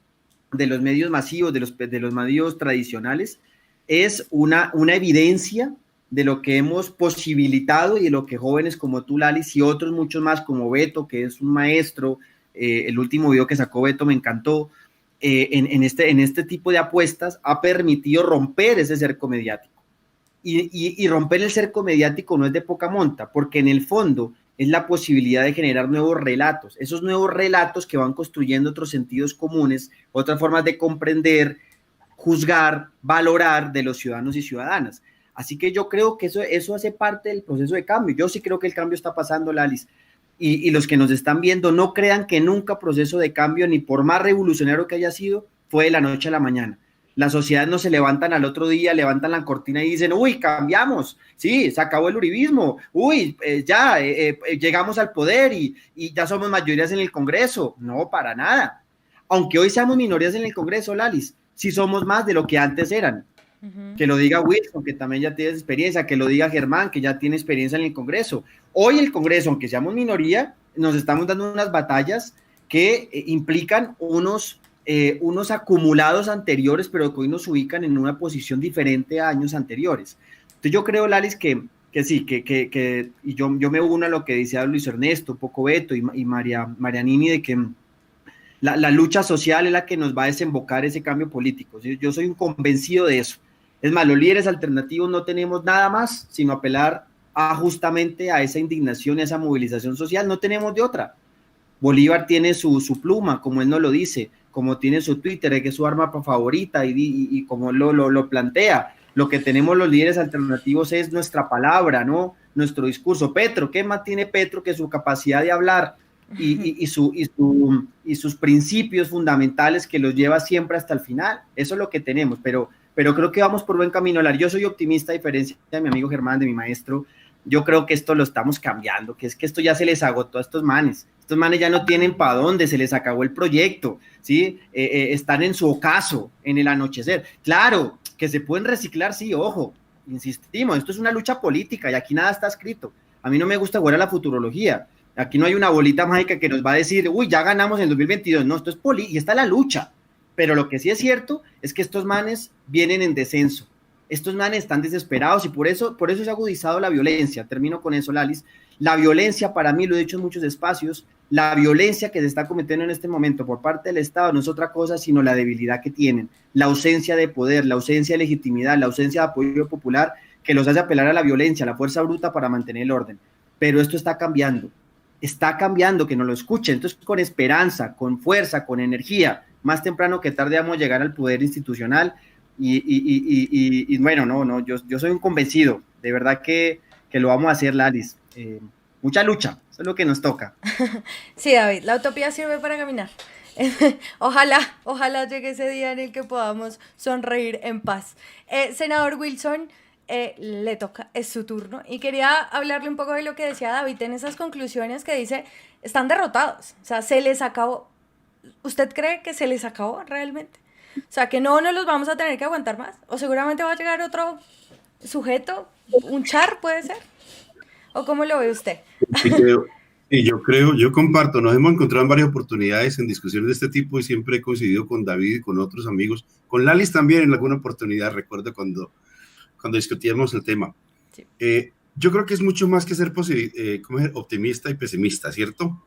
de los medios masivos, de los medios tradicionales, es una evidencia de lo que hemos posibilitado y de lo que jóvenes como tú, Lalis, y otros muchos más, como Beto, que es un maestro, el último video que sacó Beto me encantó, en este tipo de apuestas ha permitido romper ese cerco mediático. Y romper el cerco mediático no es de poca monta, porque en el fondo es la posibilidad de generar nuevos relatos, esos nuevos relatos que van construyendo otros sentidos comunes, otras formas de comprender, juzgar, valorar de los ciudadanos y ciudadanas. Así que yo creo que eso hace parte del proceso de cambio. Yo sí creo que el cambio está pasando, Lalis. Y los que nos están viendo, no crean que nunca proceso de cambio, ni por más revolucionario que haya sido, fue de la noche a la mañana. Las sociedades no se levantan al otro día, levantan la cortina y dicen, uy, cambiamos, sí, se acabó el uribismo, uy, llegamos al poder y ya somos mayorías en el Congreso. No, para nada. Aunque hoy seamos minorías en el Congreso, Lalis, sí somos más de lo que antes eran. Que lo diga Wilson, que también ya tiene experiencia, que lo diga Germán, que ya tiene experiencia en el Congreso. Hoy el Congreso, aunque seamos minoría, nos estamos dando unas batallas que implican unos acumulados anteriores, pero que hoy nos ubican en una posición diferente a años anteriores. Entonces yo creo, Lalis, que sí, y yo me uno a lo que decía Luis Ernesto, Poco Beto y Marianini, de que la lucha social es la que nos va a desembocar ese cambio político. Yo soy un convencido de eso. Es más, los líderes alternativos no tenemos nada más sino apelar justamente a esa indignación y a esa movilización social. No tenemos de otra. Bolívar tiene su pluma, como él nos lo dice, como tiene su Twitter, que es su arma favorita y como lo plantea. Lo que tenemos los líderes alternativos es nuestra palabra, ¿no? Nuestro discurso. Petro, ¿qué más tiene Petro que su capacidad de hablar y sus principios fundamentales que los lleva siempre hasta el final? Eso es lo que tenemos, pero creo que vamos por buen camino. Yo soy optimista, a diferencia de mi amigo Germán, de mi maestro. Yo creo que esto lo estamos cambiando, que es que esto ya se les agotó a estos manes. Estos manes ya no tienen para dónde, se les acabó el proyecto, ¿sí? Están en su ocaso, en el anochecer. Claro, que se pueden reciclar, sí, ojo, insistimos, esto es una lucha política y aquí nada está escrito. A mí no me gusta jugar a la futurología, Aquí no hay una bolita mágica que nos va a decir, uy, ya ganamos en 2022. No, esto es y está la lucha. Pero lo que sí es cierto es que estos manes vienen en descenso. Estos manes están desesperados y por eso se ha agudizado la violencia. Termino con eso, Lalis. La violencia, para mí, lo he dicho en muchos espacios, la violencia que se está cometiendo en este momento por parte del Estado no es otra cosa sino la debilidad que tienen, la ausencia de poder, la ausencia de legitimidad, la ausencia de apoyo popular que los hace apelar a la violencia, a la fuerza bruta para mantener el orden. Pero esto está cambiando, que no lo escuchen. Entonces, con esperanza, con fuerza, con energía, más temprano que tarde vamos a llegar al poder institucional y bueno, no, yo soy un convencido, de verdad que lo vamos a hacer, Lalis. Mucha lucha, eso es lo que nos toca. Sí, David, la utopía sirve para caminar. Ojalá llegue ese día en el que podamos sonreír en paz. Senador Wilson, le toca, es su turno, y quería hablarle un poco de lo que decía David en esas conclusiones que dice, están derrotados, o sea, se les acabó. ¿Usted cree que se les acabó realmente? O sea, que no nos los vamos a tener que aguantar más, o seguramente va a llegar otro sujeto, un char puede ser, ¿o cómo lo ve usted? Sí, yo comparto, nos hemos encontrado en varias oportunidades en discusiones de este tipo y siempre he coincidido con David y con otros amigos, con Lalis también en alguna oportunidad, recuerdo cuando discutíamos el tema. Sí. Yo creo que es mucho más que ser optimista y pesimista, ¿cierto?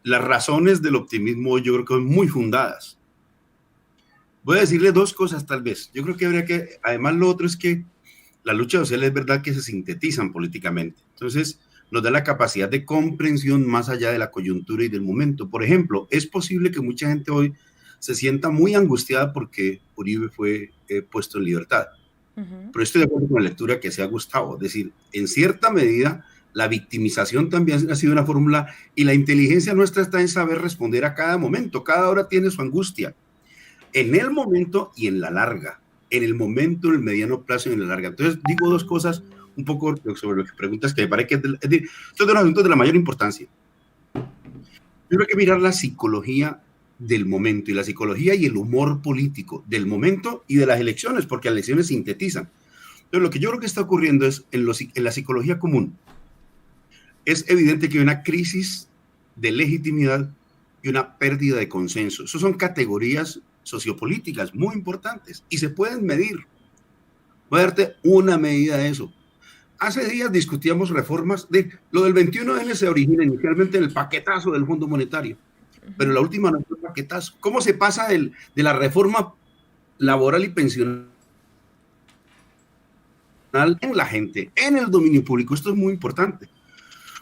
Las razones del optimismo yo creo que son muy fundadas. Voy a decirle dos cosas tal vez. Yo creo que habría que, además lo otro es que la lucha social es verdad que se sintetizan políticamente. Entonces, nos da la capacidad de comprensión más allá de la coyuntura y del momento. Por ejemplo, es posible que mucha gente hoy se sienta muy angustiada porque Uribe fue puesto en libertad. Pero estoy de acuerdo con la lectura que se ha gustado. Es decir, en cierta medida, la victimización también ha sido una fórmula y la inteligencia nuestra está en saber responder a cada momento. Cada hora tiene su angustia. En el momento y en la larga. En el momento, en el mediano plazo y en la larga. Entonces, digo dos cosas un poco sobre lo que preguntas, que me parece que es de los asuntos de la mayor importancia. Yo creo que mirar la psicología del momento y la psicología y el humor político del momento y de las elecciones, porque las elecciones sintetizan. Entonces, lo que yo creo que está ocurriendo es en la psicología común. Es evidente que hay una crisis de legitimidad y una pérdida de consenso. Esas son categorías sociopolíticas muy importantes y se pueden medir. Voy a darte una medida de eso. Hace días discutíamos reformas de lo del 21N se origina inicialmente en el paquetazo del Fondo Monetario, pero la última no fue el paquetazo. ¿Cómo se pasa de la reforma laboral y pensional en la gente, en el dominio público? Esto es muy importante.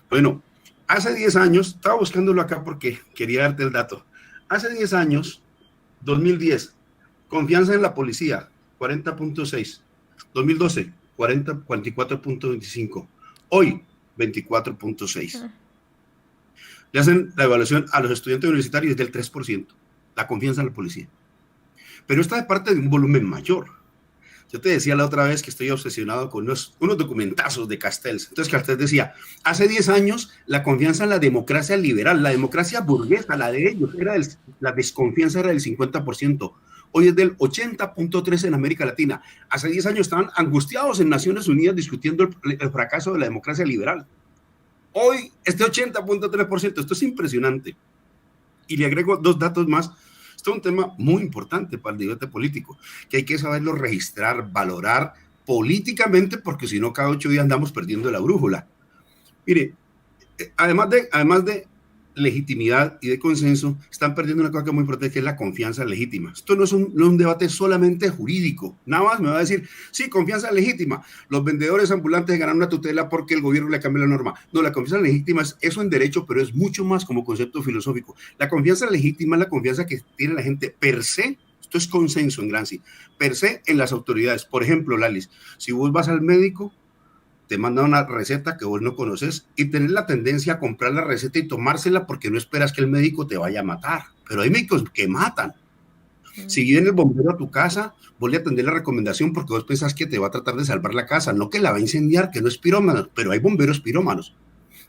Bueno, hace 10 años, estaba buscándolo acá porque quería darte el dato. Hace 10 años, 2010, confianza en la policía, 40.6. 2012, 44.25. Hoy, 24.6. Le hacen la evaluación a los estudiantes universitarios del 3%, la confianza en la policía. Pero está de parte de un volumen mayor. Yo te decía la otra vez que estoy obsesionado con unos documentazos de Castells. Entonces Castells decía, hace 10 años la confianza en la democracia liberal, la democracia burguesa, la de ellos, la desconfianza era del 50%. Hoy es del 80.3% en América Latina. Hace 10 años estaban angustiados en Naciones Unidas discutiendo el fracaso de la democracia liberal. Hoy, este 80.3%, esto es impresionante. Y le agrego dos datos más. Esto es un tema muy importante para el debate político, que hay que saberlo registrar, valorar políticamente, porque si no, cada 8 días andamos perdiendo la brújula. Mire, además de legitimidad y de consenso, están perdiendo una cosa que es muy importante, que es la confianza legítima. Esto no es un debate solamente jurídico. Nada más me va a decir, sí, confianza legítima. Los vendedores ambulantes ganan una tutela porque el gobierno le cambia la norma. No, la confianza legítima es eso en derecho, pero es mucho más como concepto filosófico. La confianza legítima es la confianza que tiene la gente per se. Esto es consenso en Gramsci. Per se en las autoridades. Por ejemplo, Lalis, si vos vas al médico, te manda una receta que vos no conoces y tenés la tendencia a comprar la receta y tomársela porque no esperas que el médico te vaya a matar. Pero hay médicos que matan. Si viene el bombero a tu casa, vos le atendés la recomendación porque vos pensás que te va a tratar de salvar la casa, no que la va a incendiar, que no es pirómano, pero hay bomberos pirómanos.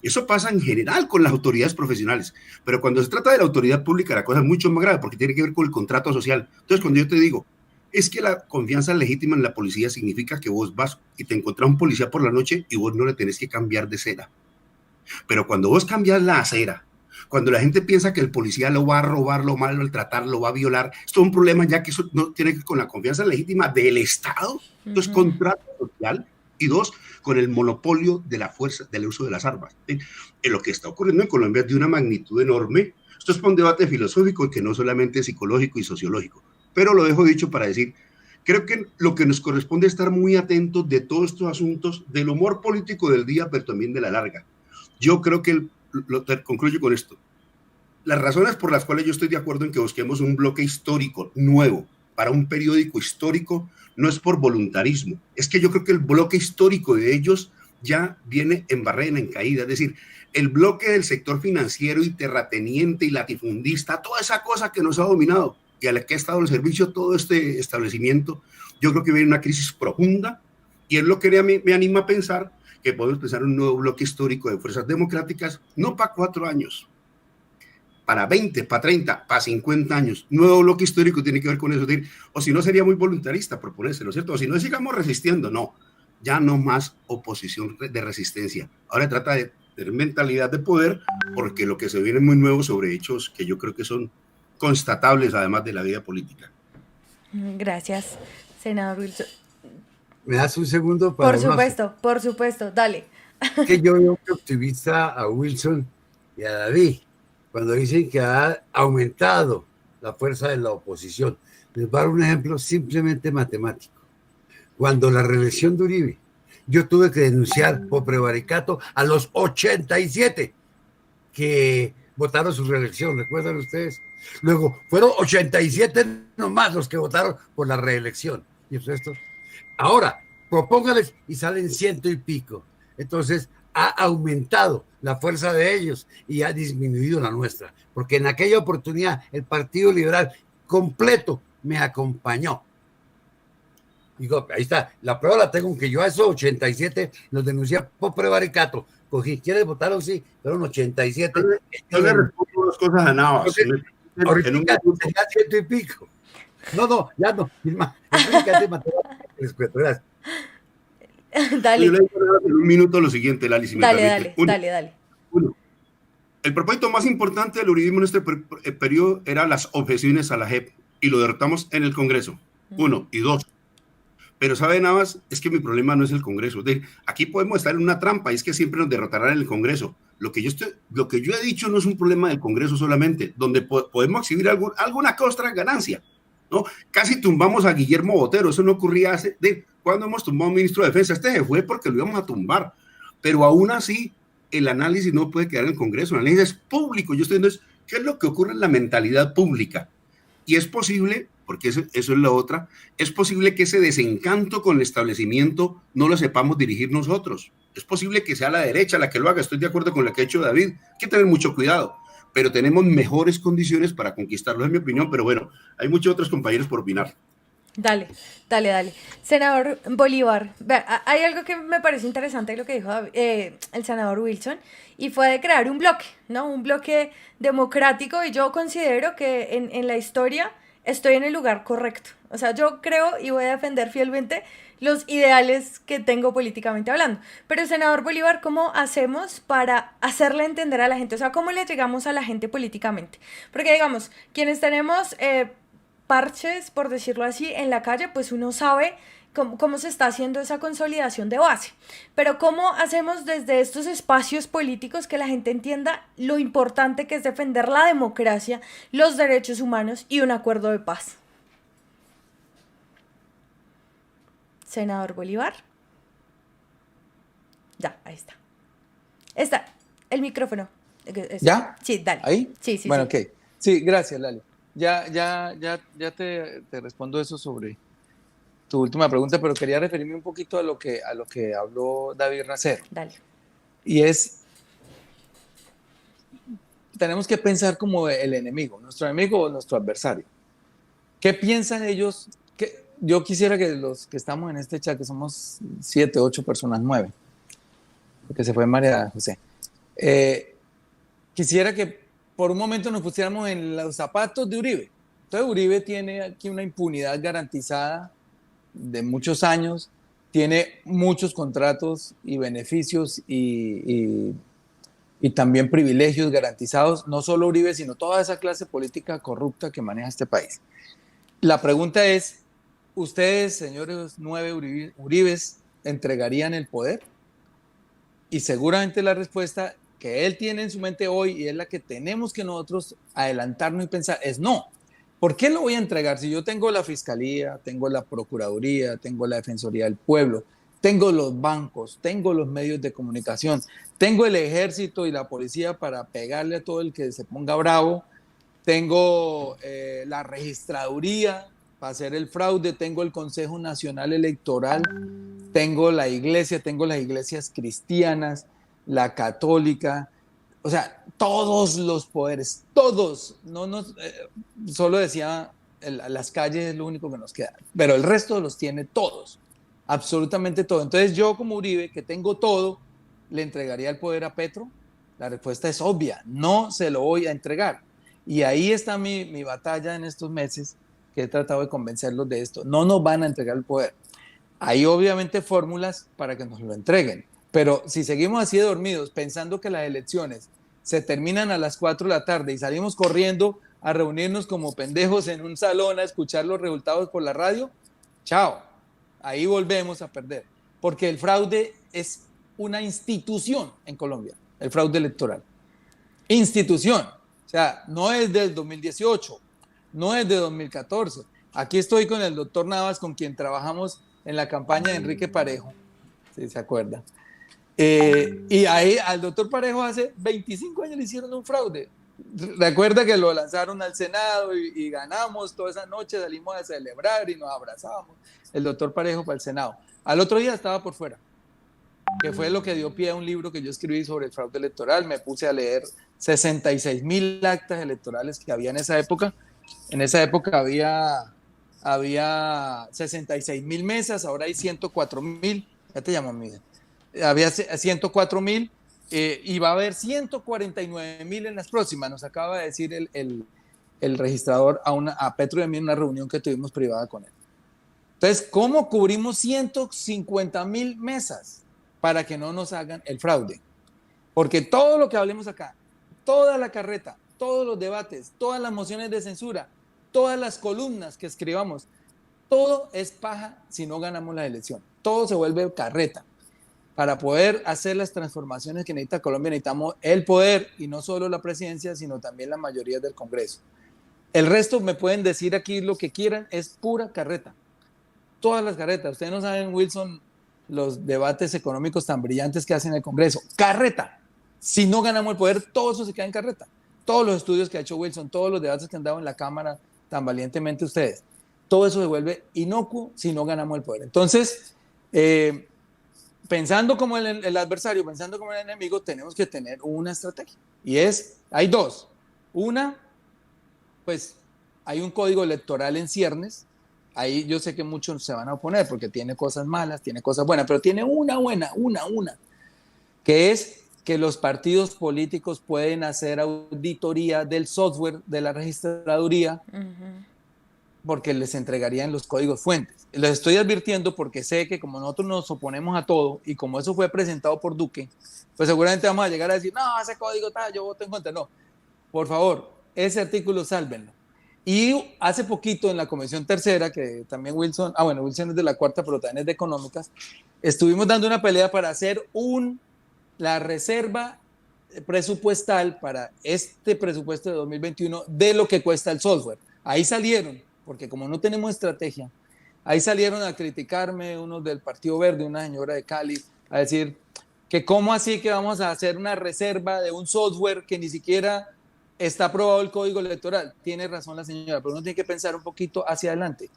Eso pasa en general con las autoridades profesionales, pero cuando se trata de la autoridad pública la cosa es mucho más grave porque tiene que ver con el contrato social. Entonces, cuando yo te digo, es que la confianza legítima en la policía significa que vos vas y te encontrás un policía por la noche y vos no le tenés que cambiar de seda. Pero cuando vos cambias la acera, cuando la gente piensa que el policía lo va a robar, lo va a maltratar, lo va a violar, esto es un problema ya que eso no tiene que ver con la confianza legítima del Estado, esto es contrato social, y dos, con el monopolio de la fuerza, del uso de las armas. Lo que está ocurriendo en Colombia es de una magnitud enorme. Esto es para un debate filosófico y que no solamente psicológico y sociológico, pero lo dejo dicho para decir, creo que lo que nos corresponde es estar muy atentos de todos estos asuntos, del humor político del día, pero también de la larga. Yo creo que, concluyo con esto, las razones por las cuales yo estoy de acuerdo en que busquemos un bloque histórico nuevo para un periódico histórico no es por voluntarismo, es que yo creo que el bloque histórico de ellos ya viene en barrena, en caída, es decir, el bloque del sector financiero y terrateniente y latifundista, toda esa cosa que nos ha dominado y a la que ha estado en servicio todo este establecimiento, yo creo que viene una crisis profunda y es lo que me anima a pensar que podemos pensar un nuevo bloque histórico de fuerzas democráticas, no para 4 años, para 20, para 30, para 50 años. Nuevo bloque histórico tiene que ver con eso, o si no sería muy voluntarista proponérselo, ¿cierto? O si no sigamos resistiendo, no, ya no más oposición de resistencia. Ahora trata de tener mentalidad de poder, porque lo que se viene es muy nuevo sobre hechos que yo creo que son constatables además de la vida política. Gracias, senador Wilson. ¿Me das un segundo? Para por supuesto, dale. Que yo veo que optimista a Wilson y a David cuando dicen que ha aumentado la fuerza de la oposición. Les voy a dar un ejemplo simplemente matemático. Cuando la reelección de Uribe, yo tuve que denunciar por prevaricato a los 87 que votaron su reelección, ¿recuerdan ustedes? Luego fueron 87 nomás los que votaron por la reelección. Y el resto, ahora, propóngales y salen 100 y pico. Entonces, ha aumentado la fuerza de ellos y ha disminuido la nuestra, porque en aquella oportunidad el Partido Liberal completo me acompañó. Digo, ahí está, la prueba la tengo, que yo a esos 87 los denuncié por prevaricato. Cogí, ¿quieres votar o sí? Fueron 87. Yo le respondo dos cosas a Navas. Ahorita ya 100 y pico. No, ya no. Dale. Yo le digo en un minuto lo siguiente, Lali, si me permite. Dale. Uno, el propósito más importante del uribismo en este periodo era las objeciones a la JEP y lo derrotamos en el Congreso. 1 y 2. Pero sabe, Navas, es que mi problema no es el Congreso. Aquí podemos estar en una trampa y es que siempre nos derrotarán en el Congreso. Lo que yo he dicho no es un problema del Congreso solamente, donde podemos exhibir alguna otra ganancia, ¿no? Casi tumbamos a Guillermo Botero, eso no ocurría cuando hemos tumbado a un ministro de Defensa. Este se fue porque lo íbamos a tumbar, pero aún así el análisis no puede quedar en el Congreso, el análisis es público. Yo estoy viendo qué es lo que ocurre en la mentalidad pública y es posible, porque eso es la otra, es posible que ese desencanto con el establecimiento no lo sepamos dirigir nosotros. Es posible que sea la derecha la que lo haga, estoy de acuerdo con lo que ha hecho David, hay que tener mucho cuidado, pero tenemos mejores condiciones para conquistarlo, es mi opinión, pero bueno, hay muchos otros compañeros por opinar. Dale. Senador Bolívar, hay algo que me parece interesante lo que dijo el senador Wilson, y fue de crear un bloque, ¿no? Un bloque democrático, y yo considero que en la historia estoy en el lugar correcto. O sea, yo creo y voy a defender fielmente los ideales que tengo políticamente hablando. Pero, senador Bolívar, ¿cómo hacemos para hacerle entender a la gente? O sea, ¿cómo le llegamos a la gente políticamente? Porque, digamos, quienes tenemos parches, por decirlo así, en la calle, pues uno sabe cómo se está haciendo esa consolidación de base. Pero ¿cómo hacemos desde estos espacios políticos que la gente entienda lo importante que es defender la democracia, los derechos humanos y un acuerdo de paz? Senador Bolívar. Ya, ahí está. Está el micrófono. ¿Ya? Sí, dale. ¿Ahí? Sí. Bueno, ok. Sí, gracias, Lali. Ya te respondo eso sobre tu última pregunta, pero quería referirme un poquito a lo que habló David Racero. Dale. Y tenemos que pensar como el enemigo, nuestro enemigo o nuestro adversario. ¿Qué piensan ellos? Yo quisiera que los que estamos en este chat, que somos 7, 8 personas, 9, porque se fue María José, quisiera que por un momento nos pusiéramos en los zapatos de Uribe. Entonces Uribe tiene aquí una impunidad garantizada de muchos años, tiene muchos contratos y beneficios y y también privilegios garantizados, no solo Uribe, sino toda esa clase política corrupta que maneja este país. La pregunta es, ¿ustedes, señores 9 Uribes, entregarían el poder? Y seguramente la respuesta que él tiene en su mente hoy, y es la que tenemos que nosotros adelantarnos y pensar, es no. ¿Por qué lo voy a entregar? Si yo tengo la Fiscalía, tengo la Procuraduría, tengo la Defensoría del Pueblo, tengo los bancos, tengo los medios de comunicación, tengo el ejército y la policía para pegarle a todo el que se ponga bravo, tengo la registraduría para hacer el fraude, tengo el Consejo Nacional Electoral, tengo la iglesia, tengo las iglesias cristianas, la católica, o sea, todos los poderes, todos, solo decía, las calles es lo único que nos queda, pero el resto los tiene todos, absolutamente todo. Entonces yo como Uribe, que tengo todo, ¿le entregaría el poder a Petro? La respuesta es obvia, no se lo voy a entregar. Y ahí está mi batalla en estos meses, que he tratado de convencerlos de esto. No nos van a entregar el poder. Hay obviamente fórmulas para que nos lo entreguen, pero si seguimos así de dormidos, pensando que las elecciones se terminan a las 4 de la tarde y salimos corriendo a reunirnos como pendejos en un salón a escuchar los resultados por la radio, chao, ahí volvemos a perder, porque el fraude es una institución en Colombia, el fraude electoral. Institución, o sea, no es del 2018, no es de 2014. Aquí estoy con el doctor Navas, con quien trabajamos en la campaña de Enrique Parejo, si se acuerda. Y ahí al doctor Parejo hace 25 años le hicieron un fraude. Recuerda que lo lanzaron al Senado y ganamos toda esa noche, salimos a celebrar y nos abrazábamos. El doctor Parejo para el Senado. Al otro día estaba por fuera, que fue lo que dio pie a un libro que yo escribí sobre el fraude electoral. Me puse a leer 66,000 actas electorales que había en esa época. En esa época había 66,000 mesas, ahora hay 104,000. Ya te llamo, Miguel. Había 104,000 y va a haber 149,000 en las próximas. Nos acaba de decir el registrador a Petro y a mí en una reunión que tuvimos privada con él. Entonces, ¿cómo cubrimos 150,000 mesas para que no nos hagan el fraude? Porque todo lo que hablemos acá, toda la carreta, todos los debates, todas las mociones de censura, todas las columnas que escribamos, todo es paja si no ganamos la elección. Todo se vuelve carreta. Para poder hacer las transformaciones que necesita Colombia, necesitamos el poder, y no solo la presidencia, sino también la mayoría del Congreso. El resto me pueden decir aquí lo que quieran, es pura carreta. Todas las carretas. Ustedes no saben, Wilson, los debates económicos tan brillantes que hacen en el Congreso. Carreta. Si no ganamos el poder, todo eso se queda en carreta. Todos los estudios que ha hecho Wilson, todos los debates que han dado en la Cámara tan valientemente ustedes, todo eso se vuelve inocuo si no ganamos el poder. Entonces, pensando como el adversario, pensando como el enemigo, tenemos que tener una estrategia. Y hay dos. Una, pues hay un código electoral en ciernes. Ahí yo sé que muchos se van a oponer porque tiene cosas malas, tiene cosas buenas, pero tiene una buena, que es que los partidos políticos pueden hacer auditoría del software de la registraduría, porque les entregarían los códigos fuentes. Les estoy advirtiendo porque sé que como nosotros nos oponemos a todo y como eso fue presentado por Duque, pues seguramente vamos a llegar a decir, no, ese código está, yo voto en contra. No, por favor, ese artículo sálvenlo. Y hace poquito en la Comisión Tercera, que también Wilson es de la cuarta, pero también es de económicas, estuvimos dando una pelea para hacer la reserva presupuestal para este presupuesto de 2021 de lo que cuesta el software. Ahí salieron, porque como no tenemos estrategia, ahí salieron a criticarme unos del Partido Verde, una señora de Cali, a decir que cómo así que vamos a hacer una reserva de un software que ni siquiera está aprobado el código electoral. Tiene razón la señora, pero uno tiene que pensar un poquito hacia adelante.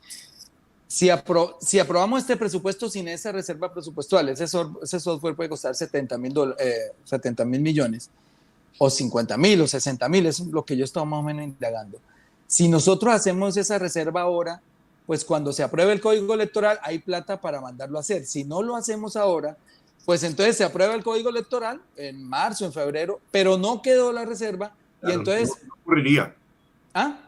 Si aprobamos este presupuesto sin esa reserva presupuestal, ese software puede costar 70,000 millones, o 50,000 o 60,000, eso es lo que yo estaba más o menos indagando. Si nosotros hacemos esa reserva ahora, pues cuando se apruebe el código electoral hay plata para mandarlo a hacer. Si no lo hacemos ahora, pues entonces se aprueba el código electoral en marzo, en febrero, pero no quedó la reserva, claro, y entonces... No ocurriría. ¿Ah?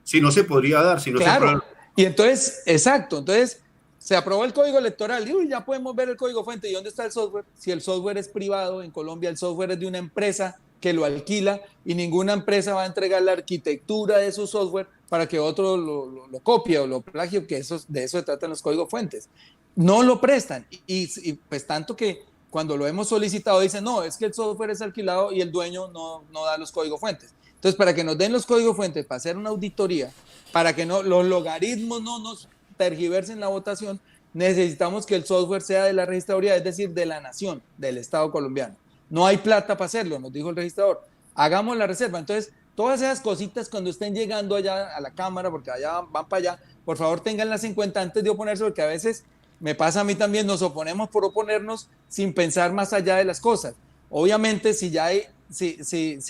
Si no se podría dar, si no claro. se aprueba. Y entonces, exacto, entonces se aprobó el código electoral y ya podemos ver el código fuente. ¿Y dónde está el software? Si el software es privado, en Colombia el software es de una empresa que lo alquila y ninguna empresa va a entregar la arquitectura de su software para que otro lo copie o lo plagie, que de eso se tratan los códigos fuentes. No lo prestan y pues tanto que cuando lo hemos solicitado dicen, no, es que el software es alquilado y el dueño no da los códigos fuentes. Entonces, para que nos den los códigos fuentes, para hacer una auditoría, para que los logaritmos no nos tergiversen la votación, necesitamos que el software sea de la registraduría, es decir, de la nación, del Estado colombiano. No hay plata para hacerlo, nos dijo el registrador. Hagamos la reserva. Entonces, todas esas cositas cuando estén llegando allá a la Cámara, porque allá van para allá, por favor tenganlas en cuenta antes de oponerse, porque a veces me pasa a mí también, nos oponemos por oponernos sin pensar más allá de las cosas. Obviamente, si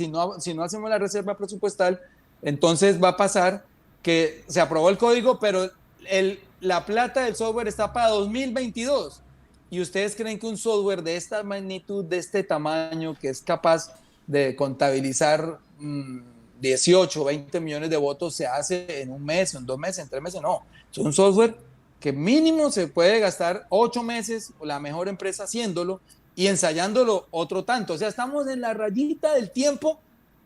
no hacemos la reserva presupuestal, entonces va a pasar que se aprobó el código, pero la plata del software está para 2022. ¿Y ustedes creen que un software de esta magnitud, de este tamaño, que es capaz de contabilizar 18, 20 millones de votos, se hace en un mes, en 2 meses, en 3 meses? No, es un software que mínimo se puede gastar 8 meses, la mejor empresa haciéndolo y ensayándolo otro tanto. O sea, estamos en la rayita del tiempo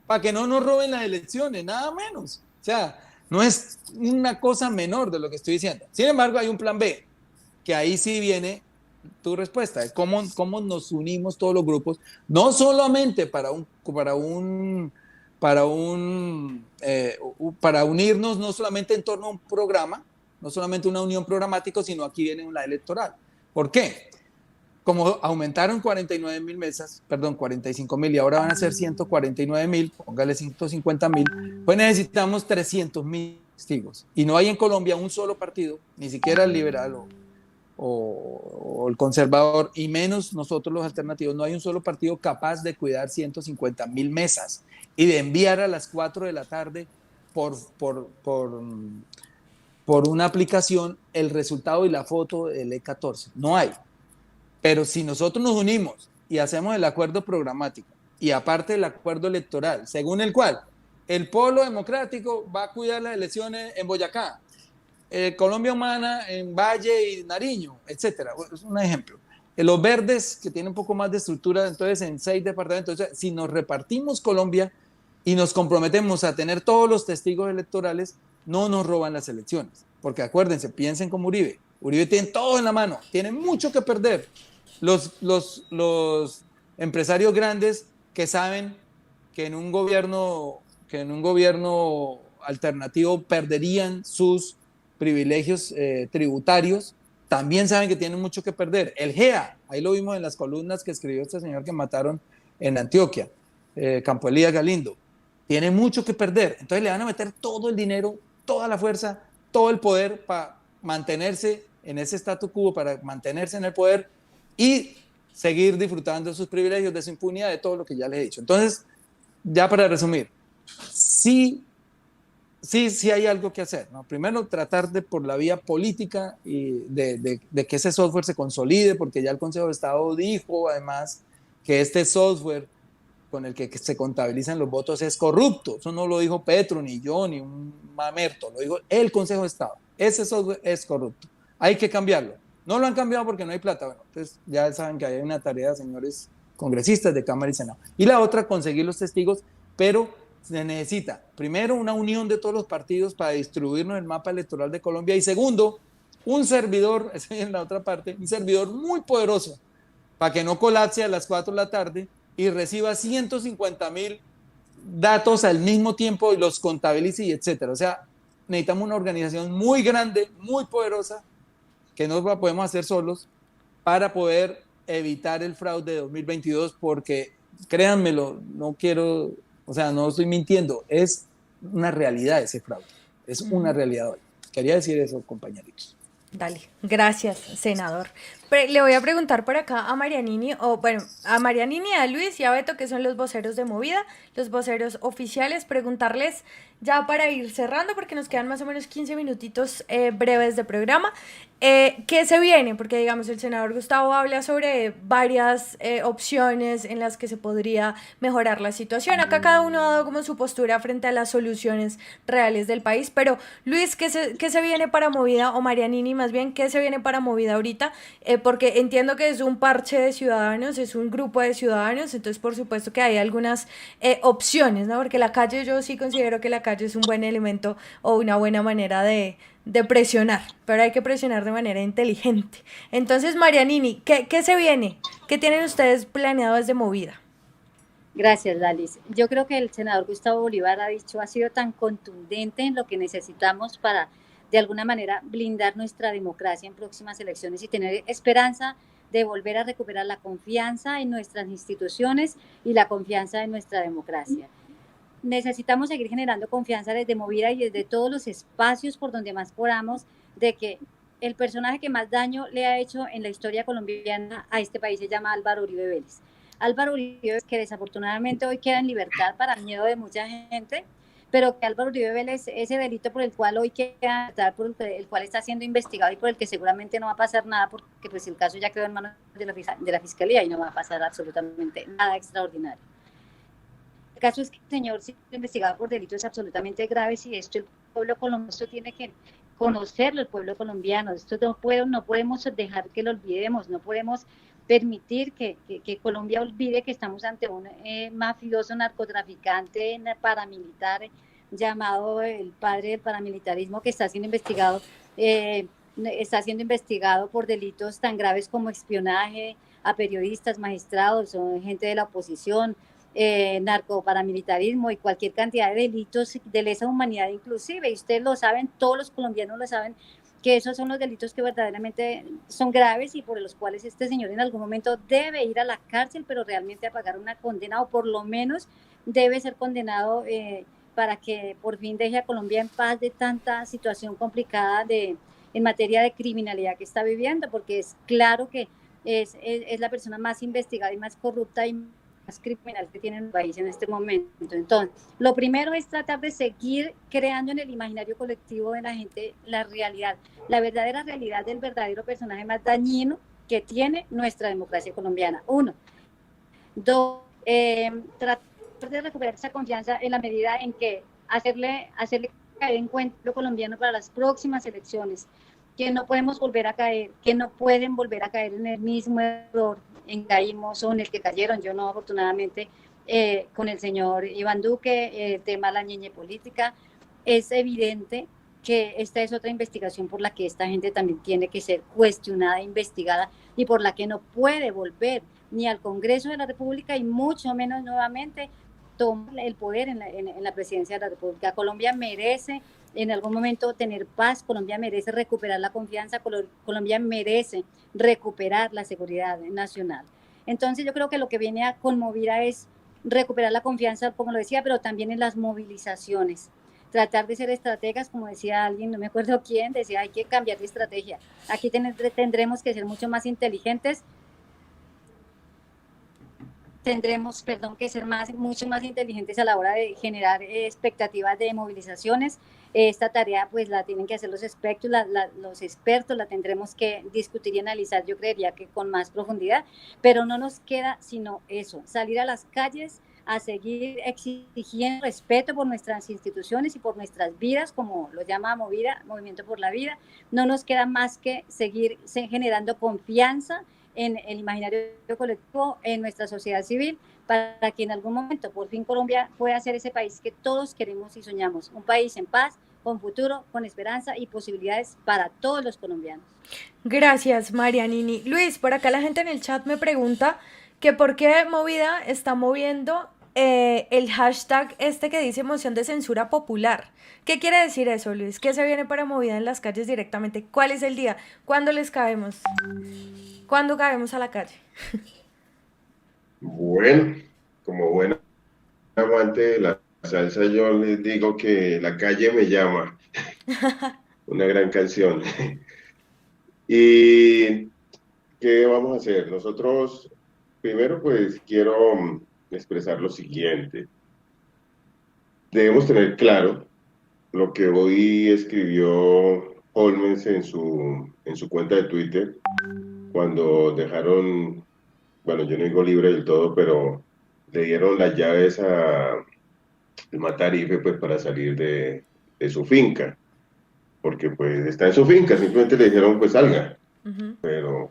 para que no nos roben las elecciones, nada menos. O sea, no es una cosa menor de lo que estoy diciendo. Sin embargo, hay un plan B, que ahí sí viene tu respuesta, de cómo nos unimos todos los grupos, no solamente para unirnos, no solamente en torno a un programa, no solamente una unión programática, sino aquí viene una electoral. ¿Por qué? Como aumentaron 45,000 y ahora van a ser 149,000, póngale 150,000, pues necesitamos 300,000 testigos. Y no hay en Colombia un solo partido, ni siquiera el liberal o el conservador, y menos nosotros los alternativos, no hay un solo partido capaz de cuidar 150,000 mesas y de enviar a las 4 de la tarde por una aplicación el resultado y la foto del E14. No hay. Pero si nosotros nos unimos y hacemos el acuerdo programático y aparte del acuerdo electoral, según el cual el Polo Democrático va a cuidar las elecciones en Boyacá, Colombia Humana en Valle y Nariño, etcétera, es un ejemplo. Los verdes, que tienen un poco más de estructura, entonces en 6 departamentos. Entonces, si nos repartimos Colombia y nos comprometemos a tener todos los testigos electorales, no nos roban las elecciones. Porque acuérdense, piensen como Uribe. Uribe tiene todo en la mano, tiene mucho que perder. Los empresarios grandes que saben que en un gobierno alternativo perderían sus privilegios tributarios, también saben que tienen mucho que perder. El GEA, ahí lo vimos en las columnas que escribió este señor que mataron en Antioquia, Campo Elías Galindo, tiene mucho que perder. Entonces le van a meter todo el dinero, toda la fuerza, todo el poder para mantenerse en ese statu quo, para mantenerse en el poder y seguir disfrutando de sus privilegios, de su impunidad, de todo lo que ya les he dicho. Entonces, ya para resumir, sí hay algo que hacer, ¿no? Primero, tratar de, por la vía política, y de que ese software se consolide, porque ya el Consejo de Estado dijo, además, que este software con el que se contabilizan los votos es corrupto. Eso no lo dijo Petro, ni yo, ni un mamerto, lo dijo el Consejo de Estado. Ese software es corrupto. Hay que cambiarlo. No lo han cambiado porque no hay plata. Bueno, entonces ya saben que hay una tarea, señores congresistas de Cámara y Senado. Y la otra, conseguir los testigos, pero se necesita, primero, una unión de todos los partidos para distribuirnos el mapa electoral de Colombia, y segundo, un servidor, esa es la otra parte, un servidor muy poderoso, para que no colapse a las 4 de la tarde y reciba 150,000 datos al mismo tiempo y los contabilice y etcétera. O sea, necesitamos una organización muy grande, muy poderosa, que no la podemos hacer solos, para poder evitar el fraude de 2022, porque créanmelo, no estoy mintiendo, es una realidad ese fraude, es una realidad hoy. Quería decir eso, compañeritos. Dale, gracias, senador. Le voy a preguntar por acá a Marianini, o bueno, a Marianini, a Luis y a Beto, que son los voceros de Movida, los voceros oficiales, preguntarles ya para ir cerrando, porque nos quedan más o menos 15 minutitos breves de programa, ¿qué se viene? Porque digamos, el senador Gustavo habla sobre varias opciones en las que se podría mejorar la situación. Acá cada uno ha dado como su postura frente a las soluciones reales del país, pero Luis, ¿qué se viene para Movida? O Marianini, más bien, ¿qué se viene para Movida ahorita? Porque entiendo que es un parche de ciudadanos, es un grupo de ciudadanos, entonces por supuesto que hay algunas opciones, ¿no? Porque la calle, yo sí considero que la calle es un buen elemento o una buena manera de presionar, pero hay que presionar de manera inteligente. Entonces, Marianini, ¿qué se viene? ¿Qué tienen ustedes planeado desde Movida? Gracias, Dalis. Yo creo que el senador Gustavo Bolívar ha sido tan contundente en lo que necesitamos para, de alguna manera, blindar nuestra democracia en próximas elecciones y tener esperanza de volver a recuperar la confianza en nuestras instituciones y la confianza en nuestra democracia. Necesitamos seguir generando confianza desde Movida y desde todos los espacios por donde más podamos, de que el personaje que más daño le ha hecho en la historia colombiana a este país se llama Álvaro Uribe Vélez. Álvaro Uribe Vélez, que desafortunadamente hoy queda en libertad para miedo de mucha gente, pero que Álvaro Uribe Vélez, ese delito por el cual hoy queda, por el cual está siendo investigado y por el que seguramente no va a pasar nada, porque pues el caso ya quedó en manos de la Fiscalía y no va a pasar absolutamente nada extraordinario. El caso es que el señor siendo investigado por delitos absolutamente graves y esto el pueblo colombiano tiene que conocerlo, el pueblo colombiano. Esto no podemos dejar que lo olvidemos, no podemos permitir que Colombia olvide que estamos ante un mafioso narcotraficante paramilitar llamado el padre del paramilitarismo, que está siendo investigado por delitos tan graves como espionaje a periodistas, magistrados o gente de la oposición, narcoparamilitarismo y cualquier cantidad de delitos de lesa humanidad inclusive, y ustedes lo saben, todos los colombianos lo saben, que esos son los delitos que verdaderamente son graves y por los cuales este señor en algún momento debe ir a la cárcel, pero realmente a pagar una condena, o por lo menos debe ser condenado para que por fin deje a Colombia en paz de tanta situación complicada en materia de criminalidad que está viviendo, porque es claro que es la persona más investigada y más corrupta y más criminal que tiene el país en este momento. Entonces, lo primero es tratar de seguir creando en el imaginario colectivo de la gente la realidad, la verdadera realidad del verdadero personaje más dañino que tiene nuestra democracia colombiana. 1. 2. Tratar de recuperar esa confianza en la medida en que hacerle caer en cuenta lo colombiano para las próximas elecciones, que no podemos volver a caer, que no pueden volver a caer en el mismo error en caímos o en el que cayeron. Yo no, afortunadamente, con el señor Iván Duque, el tema de la ñeñe política, es evidente que esta es otra investigación por la que esta gente también tiene que ser cuestionada, investigada, y por la que no puede volver ni al Congreso de la República y mucho menos nuevamente tomar el poder en la presidencia de la República. Colombia merece en algún momento tener paz, Colombia merece recuperar la confianza, Colombia merece recuperar la seguridad nacional. Entonces yo creo que lo que viene a Movida es recuperar la confianza, como lo decía, pero también en las movilizaciones. Tratar de ser estrategas, como decía alguien, no me acuerdo quién, decía hay que cambiar de estrategia. Aquí tendremos que ser mucho más inteligentes, que ser mucho más inteligentes a la hora de generar expectativas de movilizaciones. Esta tarea pues la tienen que hacer los expertos, la tendremos que discutir y analizar, yo creería que con más profundidad, pero no nos queda sino eso, salir a las calles a seguir exigiendo respeto por nuestras instituciones y por nuestras vidas, como lo llama Movida, Movimiento por la Vida. No nos queda más que seguir generando confianza en el imaginario colectivo, en nuestra sociedad civil, para que en algún momento por fin Colombia pueda ser ese país que todos queremos y soñamos, un país en paz, con futuro, con esperanza y posibilidades para todos los colombianos. Gracias, Marianini. Luis, por acá la gente en el chat me pregunta que por qué Movida está moviendo el hashtag que dice moción de censura popular. ¿Qué quiere decir eso, Luis? ¿Qué se viene para Movida en las calles directamente? ¿Cuál es el día? ¿Cuándo les caemos? ¿Cuándo caemos a la calle? Bueno, como buen amante de la salsa, yo les digo que la calle me llama. Una gran canción. ¿Y ¿qué vamos a hacer? Nosotros, primero, pues quiero expresar lo siguiente. Debemos tener claro lo que hoy escribió Holmes en su cuenta de Twitter, cuando dejaron, bueno, yo no digo libre del todo, pero le dieron las llaves al Matarife pues, para salir de su finca, porque pues está en su finca, simplemente le dijeron pues salga, pero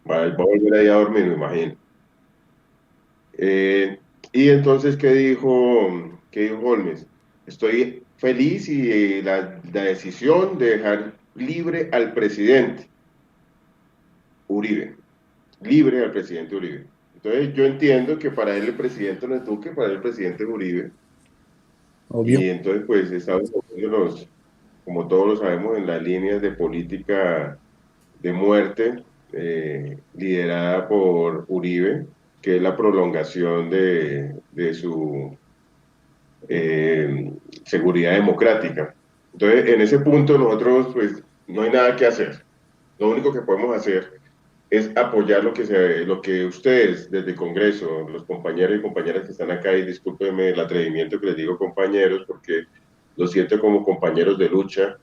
va a volver ahí a dormir, me imagino. Y entonces, ¿qué dijo Holmes? Estoy feliz y la decisión de dejar libre al presidente Uribe, libre al presidente Uribe. Entonces yo entiendo que para él el presidente no es Duque, para él el presidente es Uribe. Obvio. Y entonces pues Estados Unidos, como todos lo sabemos, en las líneas de política de muerte liderada por Uribe, que es la prolongación de su seguridad democrática. Entonces, en ese punto nosotros, pues, no hay nada que hacer. Lo único que podemos hacer es apoyar lo que ustedes, desde el Congreso, los compañeros y compañeras que están acá, y discúlpenme el atrevimiento que les digo compañeros, porque lo siento como compañeros de lucha,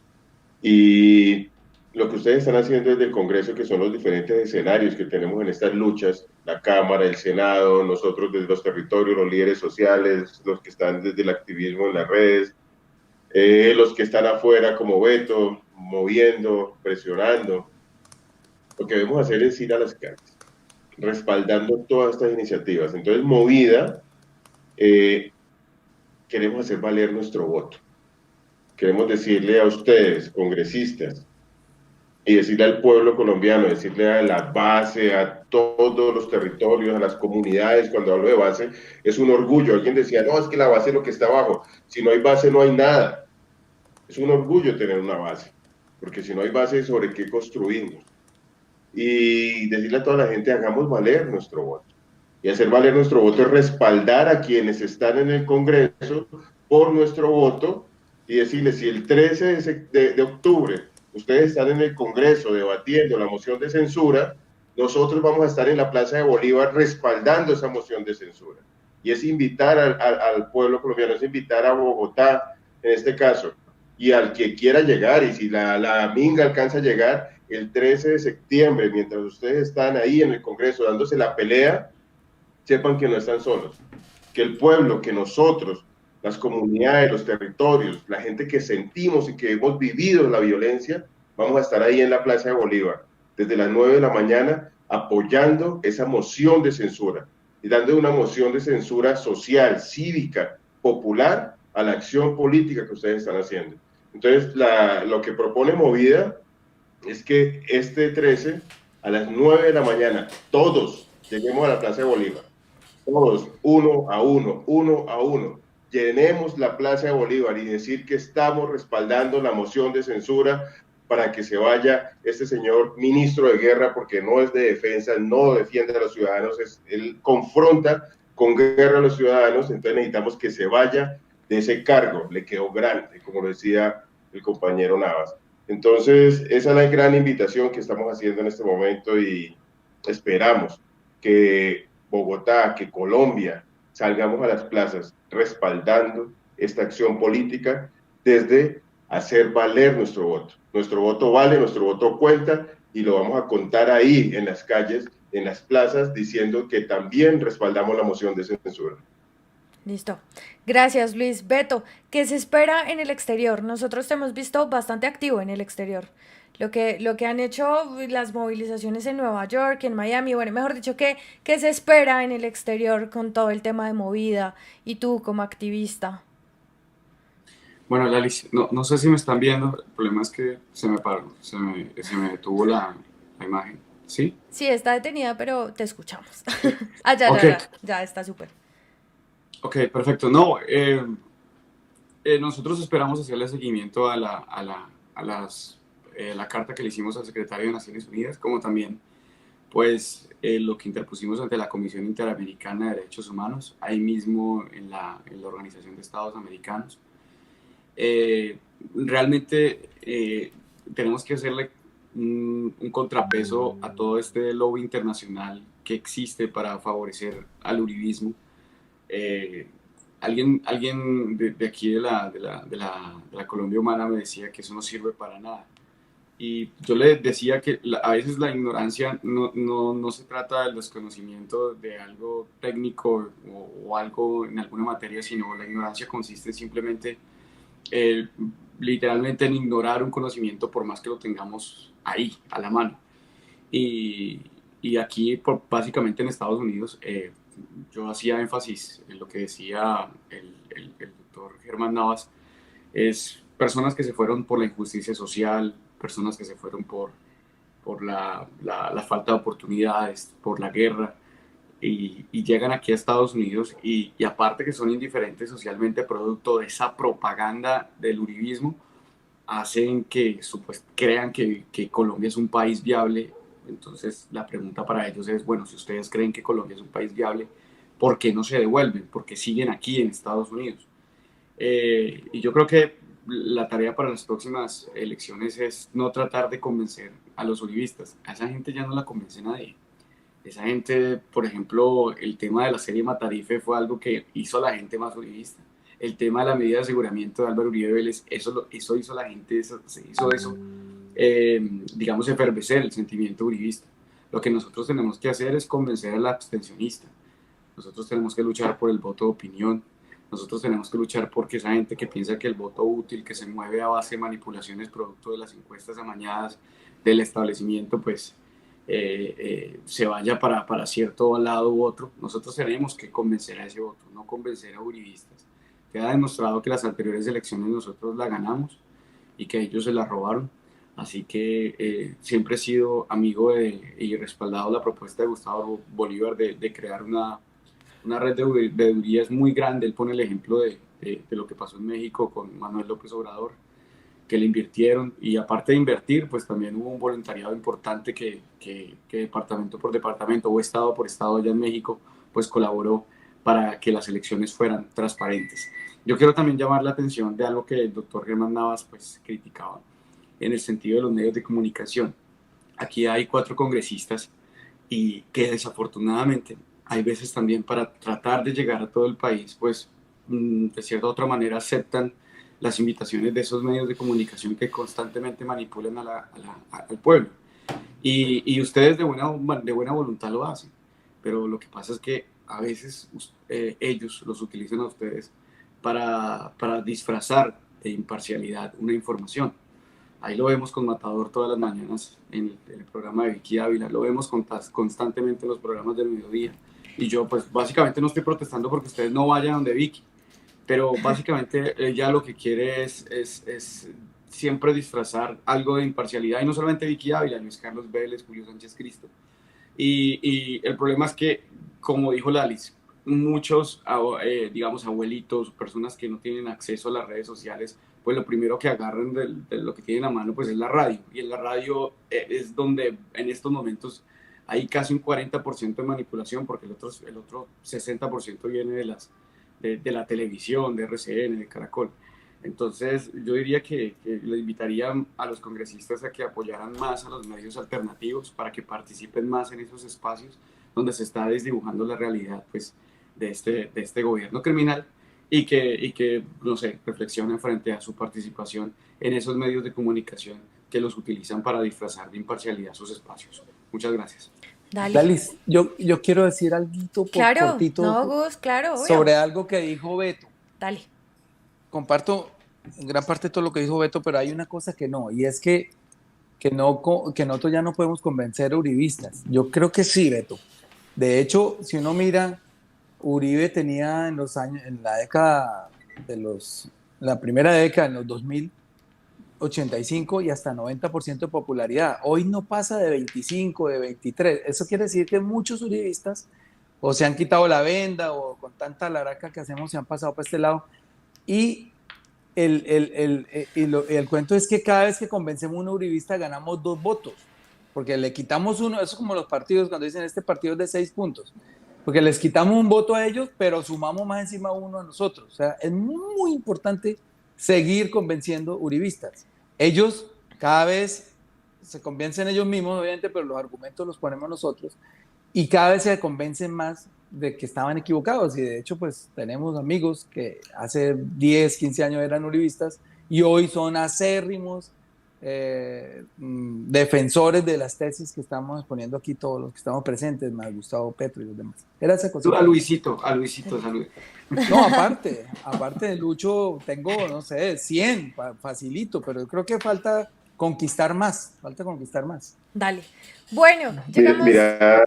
y lo que ustedes están haciendo desde el Congreso, que son los diferentes escenarios que tenemos en estas luchas, la Cámara, el Senado, nosotros desde los territorios, los líderes sociales, los que están desde el activismo en las redes, los que están afuera como Beto, moviendo, presionando. Lo que debemos hacer es ir a las calles, respaldando todas estas iniciativas. Entonces, movida, queremos hacer valer nuestro voto. Queremos decirle a ustedes, congresistas, y decirle al pueblo colombiano, decirle a la base, a todos los territorios, a las comunidades. Cuando hablo de base, es un orgullo. Alguien decía, no, es que la base es lo que está abajo. Si no hay base, no hay nada. Es un orgullo tener una base, porque si no hay base, ¿sobre qué construimos? Y decirle a toda la gente, hagamos valer nuestro voto. Y hacer valer nuestro voto es respaldar a quienes están en el Congreso por nuestro voto, y decirles, si el 13 de octubre ustedes están en el Congreso debatiendo la moción de censura, nosotros vamos a estar en la Plaza de Bolívar respaldando esa moción de censura. Y es invitar al pueblo colombiano, es invitar a Bogotá, en este caso, y al que quiera llegar, y si la minga alcanza a llegar, el 13 de septiembre, mientras ustedes están ahí en el Congreso dándose la pelea, sepan que no están solos, que el pueblo, que nosotros, las comunidades, los territorios, la gente que sentimos y que hemos vivido la violencia, vamos a estar ahí en la Plaza de Bolívar, desde las 9 de la mañana, apoyando esa moción de censura, y dando una moción de censura social, cívica, popular, a la acción política que ustedes están haciendo. Entonces, lo que propone Movida es que este 13, a las 9 de la mañana, todos lleguemos a la Plaza de Bolívar, todos, uno a uno, llenemos la Plaza de Bolívar y decir que estamos respaldando la moción de censura para que se vaya este señor ministro de guerra, porque no es de defensa, no defiende a los ciudadanos, él confronta con guerra a los ciudadanos. Entonces necesitamos que se vaya de ese cargo, le quedó grande, como lo decía el compañero Navas. Entonces, esa es la gran invitación que estamos haciendo en este momento, y esperamos que Bogotá, que Colombia, salgamos a las plazas respaldando esta acción política desde hacer valer nuestro voto. Nuestro voto vale, nuestro voto cuenta, y lo vamos a contar ahí en las calles, en las plazas, diciendo que también respaldamos la moción de censura. Listo. Gracias, Luis. Beto, ¿qué se espera en el exterior? Nosotros te hemos visto bastante activo en el exterior. Lo que han hecho las movilizaciones en Nueva York, en Miami, bueno, mejor dicho, ¿qué se espera en el exterior con todo el tema de Movida y tú como activista? Bueno, Lali, no sé si me están viendo, el problema es que se me paró, se me detuvo la imagen, ¿sí? Sí, está detenida, pero te escuchamos. Ya está súper. Ok, perfecto. No, nosotros esperamos hacerle seguimiento a la carta que le hicimos al secretario de Naciones Unidas, como también pues lo que interpusimos ante la Comisión Interamericana de Derechos Humanos, ahí mismo en la Organización de Estados Americanos. Realmente tenemos que hacerle un contrapeso a todo este lobby internacional que existe para favorecer al uribismo. Alguien de aquí de la Colombia Humana me decía que eso no sirve para nada. Y yo le decía que a veces la ignorancia no se trata del desconocimiento de algo técnico o algo en alguna materia, sino la ignorancia consiste simplemente, literalmente, en ignorar un conocimiento por más que lo tengamos ahí, a la mano. Y aquí, básicamente en Estados Unidos, yo hacía énfasis en lo que decía el doctor Germán Navas, es personas que se fueron por la injusticia social, personas que se fueron por la falta de oportunidades, por la guerra, y llegan aquí a Estados Unidos y aparte que son indiferentes socialmente producto de esa propaganda del uribismo, hacen que crean que Colombia es un país viable. Entonces la pregunta para ellos es, bueno, si ustedes creen que Colombia es un país viable, ¿por qué no se devuelven? ¿Por qué siguen aquí en Estados Unidos? Y yo creo que la tarea para las próximas elecciones es no tratar de convencer a los uribistas. A esa gente ya no la convence nadie. Esa gente, por ejemplo, el tema de la serie Matarife fue algo que hizo a la gente más uribista. El tema de la medida de aseguramiento de Álvaro Uribe Vélez, eso hizo a la gente, digamos, efervecer el sentimiento uribista. Lo que nosotros tenemos que hacer es convencer al abstencionista. Nosotros tenemos que luchar por el voto de opinión. Nosotros tenemos que luchar porque esa gente que piensa que el voto útil, que se mueve a base de manipulaciones producto de las encuestas amañadas del establecimiento, pues se vaya para cierto lado u otro. Nosotros tenemos que convencer a ese voto, no convencer a uribistas. Queda demostrado que las anteriores elecciones nosotros la ganamos y que ellos se la robaron. Así que siempre he sido amigo y respaldado la propuesta de Gustavo Bolívar de crear una red de veedurías muy grande. Él pone el ejemplo de lo que pasó en México con Manuel López Obrador, que le invirtieron, y aparte de invertir, pues también hubo un voluntariado importante que departamento por departamento o estado por estado allá en México, pues colaboró para que las elecciones fueran transparentes. Yo quiero también llamar la atención de algo que el doctor Germán Navas pues criticaba en el sentido de los medios de comunicación. Aquí hay 4 congresistas y que desafortunadamente hay veces también para tratar de llegar a todo el país, pues de cierta u otra manera aceptan las invitaciones de esos medios de comunicación que constantemente manipulan al pueblo. Y ustedes de buena voluntad lo hacen, pero lo que pasa es que a veces ellos los utilizan a ustedes para disfrazar de imparcialidad una información. Ahí lo vemos con Matador todas las mañanas en el programa de Vicky Ávila, lo vemos constantemente en los programas del mediodía. Y yo pues básicamente no estoy protestando porque ustedes no vayan donde Vicky, pero básicamente ella lo que quiere es siempre disfrazar algo de imparcialidad, y no solamente Vicky Ávila, Luis Carlos Vélez, Julio Sánchez Cristo. Y el problema es que, como dijo Lalis, muchos, digamos, abuelitos, personas que no tienen acceso a las redes sociales, pues lo primero que agarran de lo que tienen a mano pues es la radio, y en la radio es donde en estos momentos hay casi un 40% de manipulación, porque el otro 60% viene de la televisión, de RCN, de Caracol. Entonces yo diría que le invitaría a los congresistas a que apoyaran más a los medios alternativos para que participen más en esos espacios donde se está desdibujando la realidad pues, de este gobierno criminal, y que no sé, reflexionen frente a su participación en esos medios de comunicación que los utilizan para disfrazar de imparcialidad sus espacios. Muchas gracias. Dalis, yo quiero decir algo cortito claro, sobre algo que dijo Beto. Dale. Comparto en gran parte todo lo que dijo Beto, pero hay una cosa que no, y es que nosotros ya no podemos convencer a uribistas. Yo creo que sí, Beto. De hecho, si uno mira, Uribe tenía en la década la primera década, en los 2000, 85 y hasta 90% de popularidad. Hoy no pasa de 25, de 23. Eso quiere decir que muchos uribistas o se han quitado la venda o con tanta laraca que hacemos se han pasado para este lado. Y el cuento es que cada vez que convencemos a un uribista ganamos 2 votos, porque le quitamos uno. Eso es como los partidos cuando dicen este partido es de 6 puntos, porque les quitamos un voto a ellos, pero sumamos más encima uno a nosotros. O sea, es muy importante seguir convenciendo uribistas. Ellos cada vez se convencen ellos mismos, obviamente, pero los argumentos los ponemos nosotros, y cada vez se convencen más de que estaban equivocados, y de hecho, pues tenemos amigos que hace 10, 15 años eran uribistas, y hoy son acérrimos defensores de las tesis que estamos exponiendo aquí todos los que estamos presentes, más Gustavo Petro y los demás. Era esa cosa. A Luisito, salud. No, aparte de Lucho, tengo, no sé, 100, facilito, pero yo creo que falta conquistar más. Dale. Bueno, llegamos... Mira,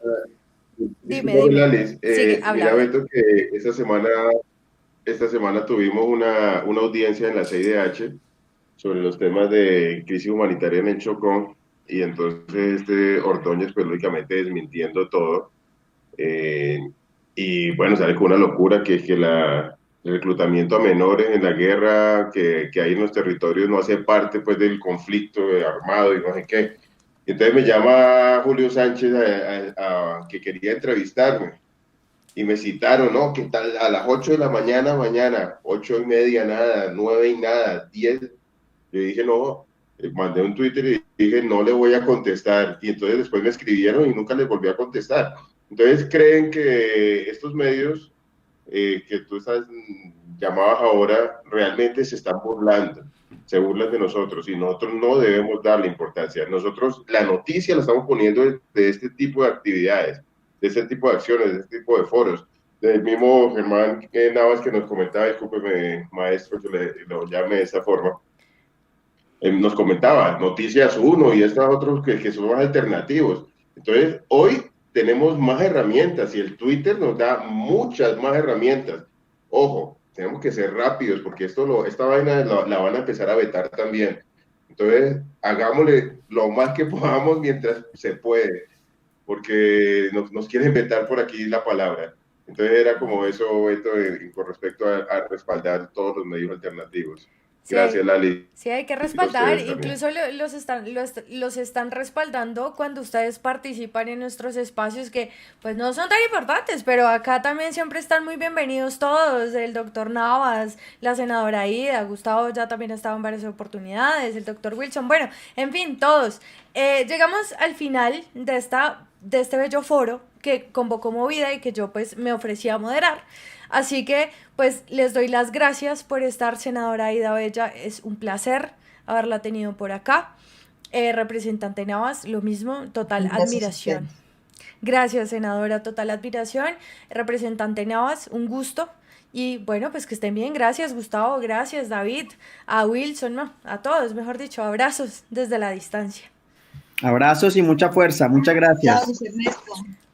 Dime. Sigue, habla. mira, Beto, que esta semana tuvimos una audiencia en la CIDH sobre los temas de crisis humanitaria en el Chocó, y entonces Ordóñez, pues lógicamente desmintiendo todo, y bueno, sale con una locura que es que el reclutamiento a menores en la guerra que hay en los territorios no hace parte pues del conflicto armado y no sé qué. Entonces me llama Julio Sánchez que quería entrevistarme, y me citaron, ¿no? ¿Qué tal? A las 8 de la mañana, 8:30 nada, 9 y nada, 10. Yo dije, no, mandé un Twitter y dije, no le voy a contestar. Y entonces después me escribieron y nunca les volví a contestar. Entonces creen que estos medios que tú estás llamabas ahora realmente se están burlando, se burlan de nosotros, y nosotros no debemos darle importancia. Nosotros la noticia la estamos poniendo de este tipo de actividades, de este tipo de acciones, de este tipo de foros. Del mismo Germán Navas que nos comentaba, discúlpeme maestro que lo llame de esta forma, nos comentaba, Noticias 1 y estos otros que son más alternativos. Entonces, hoy tenemos más herramientas, y el Twitter nos da muchas más herramientas. Ojo, tenemos que ser rápidos, porque esta vaina la van a empezar a vetar también. Entonces, hagámosle lo más que podamos mientras se puede, porque nos quieren vetar por aquí la palabra. Entonces, era como eso, Beto, con respecto a respaldar todos los medios alternativos. Gracias, Lali. Sí, hay que respaldar, incluso los están respaldando cuando ustedes participan en nuestros espacios que pues no son tan importantes, pero acá también siempre están muy bienvenidos todos, el doctor Navas, la senadora Ida, Gustavo ya también ha estado en varias oportunidades, el doctor Wilson, bueno, en fin, todos. Llegamos al final de este bello foro que convocó Movida y que yo pues me ofrecí a moderar. Así que, pues, les doy las gracias por estar, senadora Aida Bella. Es un placer haberla tenido por acá. Representante Navas, lo mismo, total admiración. Gracias, senadora, total admiración. Representante Navas, un gusto. Y bueno, pues que estén bien. Gracias, Gustavo. Gracias, David. A Wilson, no, a todos, mejor dicho, abrazos desde la distancia. Abrazos y mucha fuerza. Muchas gracias. Gracias, Ernesto.